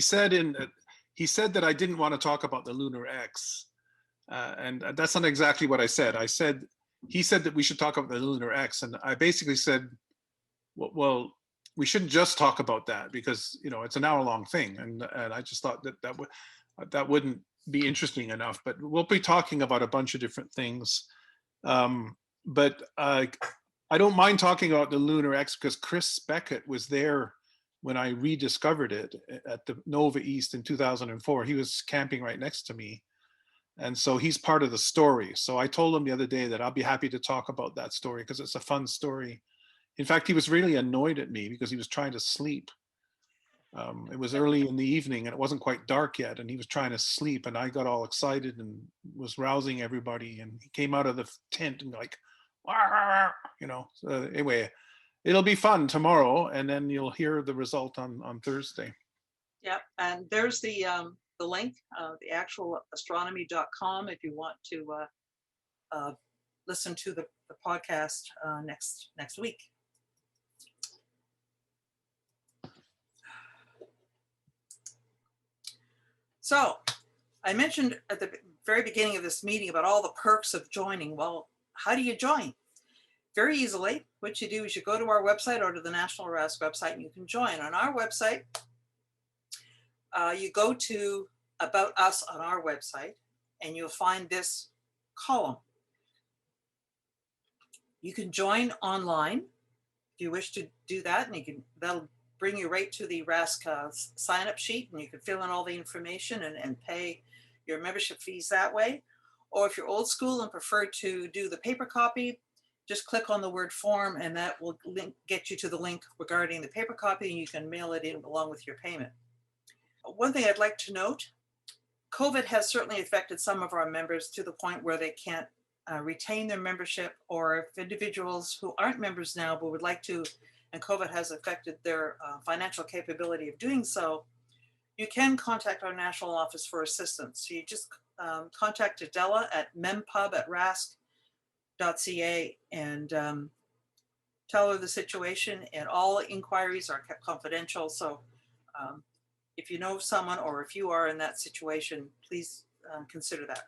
said that I didn't want to talk about the lunar X, and that's not exactly what I said. He said that we should talk about the lunar X, and I basically said, well, we shouldn't just talk about that because it's an hour-long thing, and I just thought that wouldn't be interesting enough. But we'll be talking about a bunch of different things. But I don't mind talking about the lunar X because Chris Beckett was there when I rediscovered it at the Nova East in 2004. He was camping right next to me. And so he's part of the story. So I told him the other day that I'll be happy to talk about that story because it's a fun story. In fact, he was really annoyed at me because he was trying to sleep. It was early in the evening and it wasn't quite dark yet, and he was trying to sleep, and I got all excited and was rousing everybody, and he came out of the tent and like, so anyway, it'll be fun tomorrow, and then you'll hear the result on Thursday. Yeah, and there's the link, the actual astronomy.com if you want to listen to the podcast next week. So I mentioned at the very beginning of this meeting about all the perks of joining. Well, how do you join? Very easily. What you do is you go to our website or to the National RASC website and you can join. On our website, you go to About Us on our website and you'll find this column. You can join online if you wish to do that, and that'll bring you right to the RASC sign-up sheet, and you can fill in all the information and pay your membership fees that way. Or if you're old school and prefer to do the paper copy, just click on the word form and that will get you to the link regarding the paper copy, and you can mail it in along with your payment. One thing I'd like to note, COVID has certainly affected some of our members to the point where they can't retain their membership, or if individuals who aren't members now but would like to, and COVID has affected their financial capability of doing so, you can contact our national office for assistance. So you just contact Adela at mempub@rasc.ca and tell her the situation, and all inquiries are kept confidential. So if you know someone or if you are in that situation, please consider that.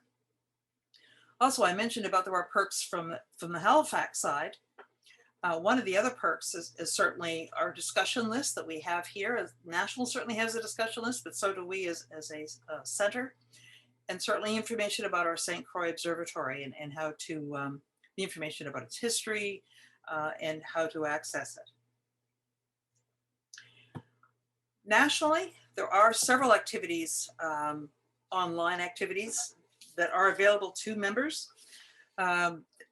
Also, I mentioned about there are perks from the Halifax side. One of the other perks is certainly our discussion list that we have here. National certainly has a discussion list, but so do we as a center. And certainly information about our St. Croix Observatory and how to, the information about its history and how to access it. Nationally, there are several activities, online activities, that are available to members.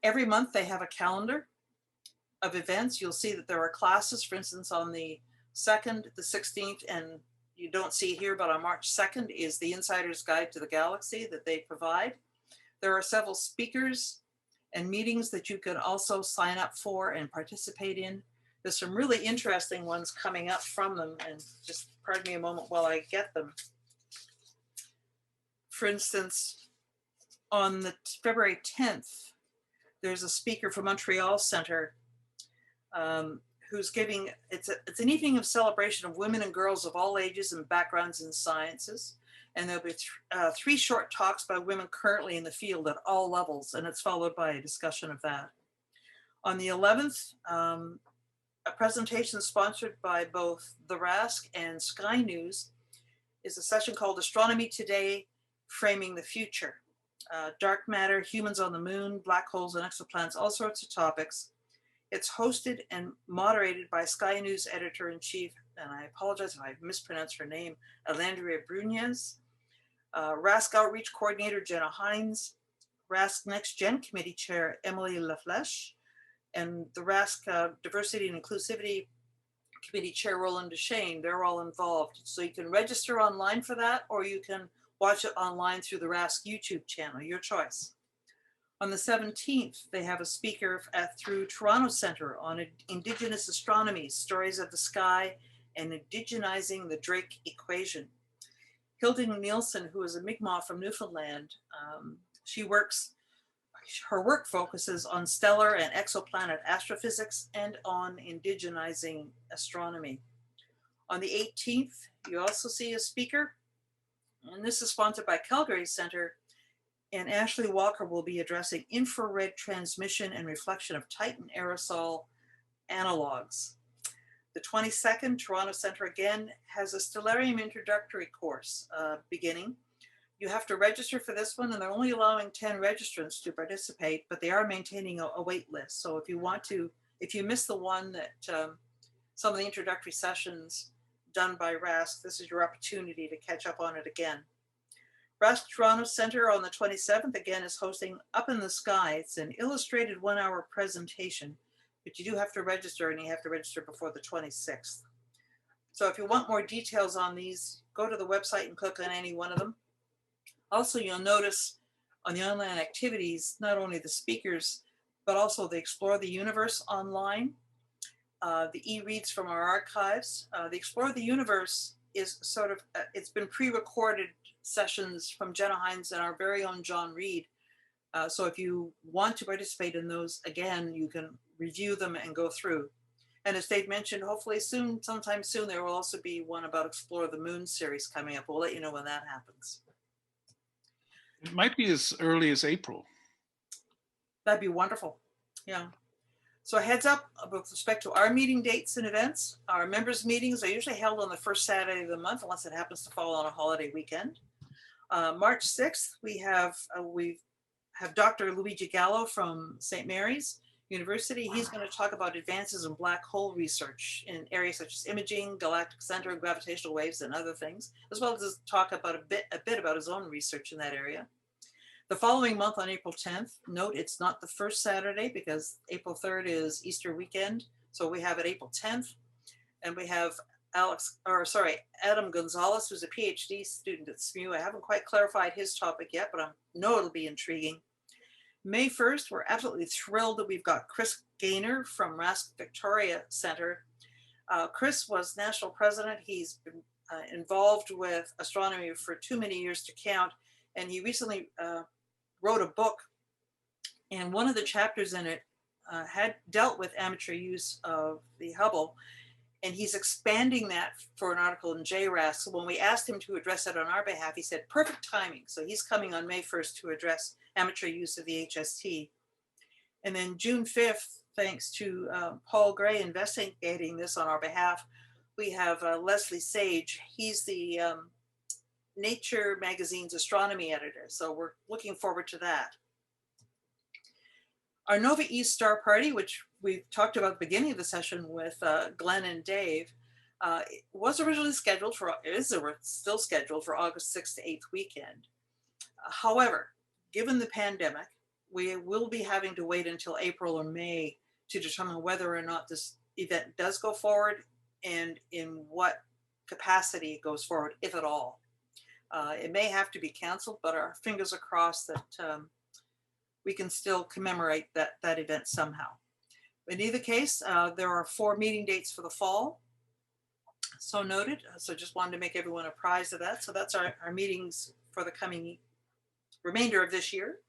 Every month they have a calendar of events. You'll see that there are classes, for instance, on the 2nd, the 16th, and you don't see here, but on March 2nd is the Insider's Guide to the Galaxy that they provide. There are several speakers and meetings that you can also sign up for and participate in. There's some really interesting ones coming up from them, and just pardon me a moment while I get them. For instance, on the February 10th, there's a speaker from Montreal Center who's giving, it's an evening of celebration of women and girls of all ages and backgrounds in sciences. And there'll be 3 short talks by women currently in the field at all levels, and it's followed by a discussion of that. On the 11th, a presentation sponsored by both the RASC and Sky News is a session called Astronomy Today, Framing the Future. Dark matter, humans on the moon, black holes and exoplanets, all sorts of topics. It's hosted and moderated by Sky News editor-in-chief, and I apologize if I mispronounced her name, Alandria Brunez, RASC Outreach Coordinator Jenna Hines, RASC Next Gen Committee Chair Emily Lafleche, and the RASC Diversity and Inclusivity Committee Chair Roland Duchesne. They're all involved. So you can register online for that, or you can watch it online through the RASC YouTube channel, your choice. On the 17th, they have a speaker through Toronto Centre on Indigenous Astronomy, Stories of the Sky, and Indigenizing the Drake Equation. Hilding Nielsen, who is a Mi'kmaq from Newfoundland, her work focuses on stellar and exoplanet astrophysics and on indigenizing astronomy. On the 18th, you also see a speaker, and this is sponsored by Calgary Center, and Ashley Walker will be addressing infrared transmission and reflection of Titan aerosol analogs. The 22nd, Toronto Center again has a Stellarium introductory course beginning. You have to register for this one, and they're only allowing 10 registrants to participate, but they are maintaining a wait list. So if you want to, if you missed the one that some of the introductory sessions done by RASC, this is your opportunity to catch up on it again. RASC Toronto Center on the 27th again is hosting Up in the Sky. It's an illustrated 1-hour presentation, but you do have to register, and you have to register before the 26th. So if you want more details on these, go to the website and click on any one of them. Also, you'll notice on the online activities, not only the speakers, but also the Explore the Universe online, the e-reads from our archives. The Explore the Universe is sort of, it's been pre-recorded sessions from Jenna Hines and our very own John Reed. So if you want to participate in those, again, you can review them and go through. And as Dave mentioned, hopefully soon, sometime soon, there will also be one about Explore the Moon series coming up. We'll let you know when that happens. It might be as early as April. That'd be wonderful. Yeah. So a heads up with respect to our meeting dates and events. Our members' meetings are usually held on the first Saturday of the month, unless it happens to fall on a holiday weekend. March 6th, we have Dr. Luigi Gallo from St. Mary's University. He's going to talk about advances in black hole research in areas such as imaging, galactic center, gravitational waves, and other things, as well as talk about a bit about his own research in that area. The following month on April 10th, note it's not the first Saturday because April 3rd is Easter weekend. So we have it April 10th, and we have Adam Gonzalez, who's a PhD student at SMU. I haven't quite clarified his topic yet, but I know it'll be intriguing. May 1st, we're absolutely thrilled that we've got Chris Gaynor from RASC Victoria Center. Chris was national president. He's been involved with astronomy for too many years to count. And he recently wrote a book, and one of the chapters in it had dealt with amateur use of the Hubble, and he's expanding that for an article in JRASC. So when we asked him to address it on our behalf, he said, perfect timing. So he's coming on May 1st to address amateur use of the HST. And then June 5th, thanks to Paul Gray investigating this on our behalf, we have Leslie Sage. He's the Nature magazine's astronomy editor. So we're looking forward to that. Our Nova East Star Party, which we talked about at the beginning of the session with Glenn and Dave, was originally scheduled for, is still scheduled for August 6th to 8th weekend. However, given the pandemic, we will be having to wait until April or May to determine whether or not this event does go forward and in what capacity it goes forward, if at all. It may have to be canceled, but our fingers are crossed that we can still commemorate that event somehow. In either case, there are 4 meeting dates for the fall. So noted. So just wanted to make everyone apprised of that. So that's our meetings for the coming remainder of this year.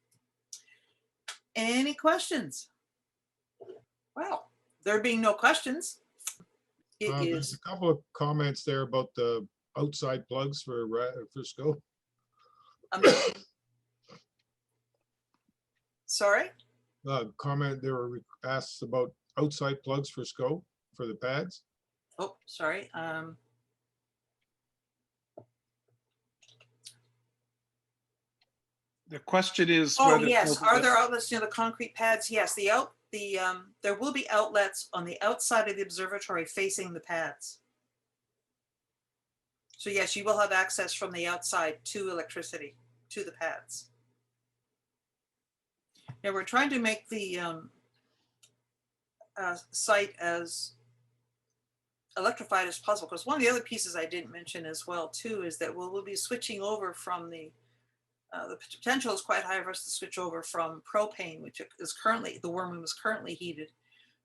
Any questions? Well, there being no questions, there's a couple of comments there about the outside plugs for scope. Sorry? Comment, there were asked about outside plugs for scope for the pads. Oh, sorry. The question is, oh yes, are there outlets near the concrete pads? Yes, there will be outlets on the outside of the observatory facing the pads. So yes, you will have access from the outside to electricity to the pads. Yeah, we're trying to make the site as electrified as possible, because one of the other pieces I didn't mention as well too is that we'll be switching over from the potential is quite high for us to switch over from propane, which is currently, the worm room is currently heated,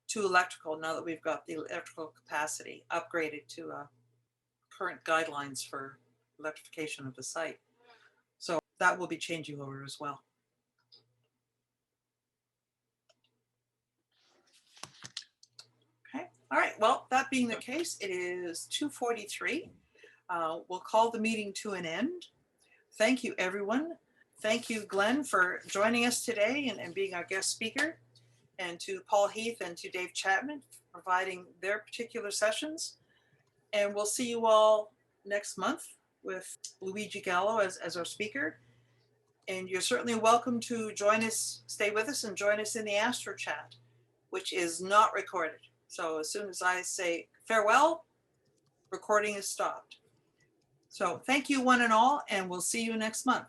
to electrical now that we've got the electrical capacity upgraded to current guidelines for electrification of the site. So that will be changing over as well. Okay, all right, well, that being the case, it is 2:43. We'll call the meeting to an end. Thank you, everyone. Thank you, Glenn, for joining us today and being our guest speaker, and to Paul Heath and to Dave Chapman for providing their particular sessions. And we'll see you all next month with Luigi Gallo as our speaker. And you're certainly welcome to join us, stay with us and join us in the Astro Chat, which is not recorded. So as soon as I say farewell, recording is stopped. So thank you one and all, and we'll see you next month.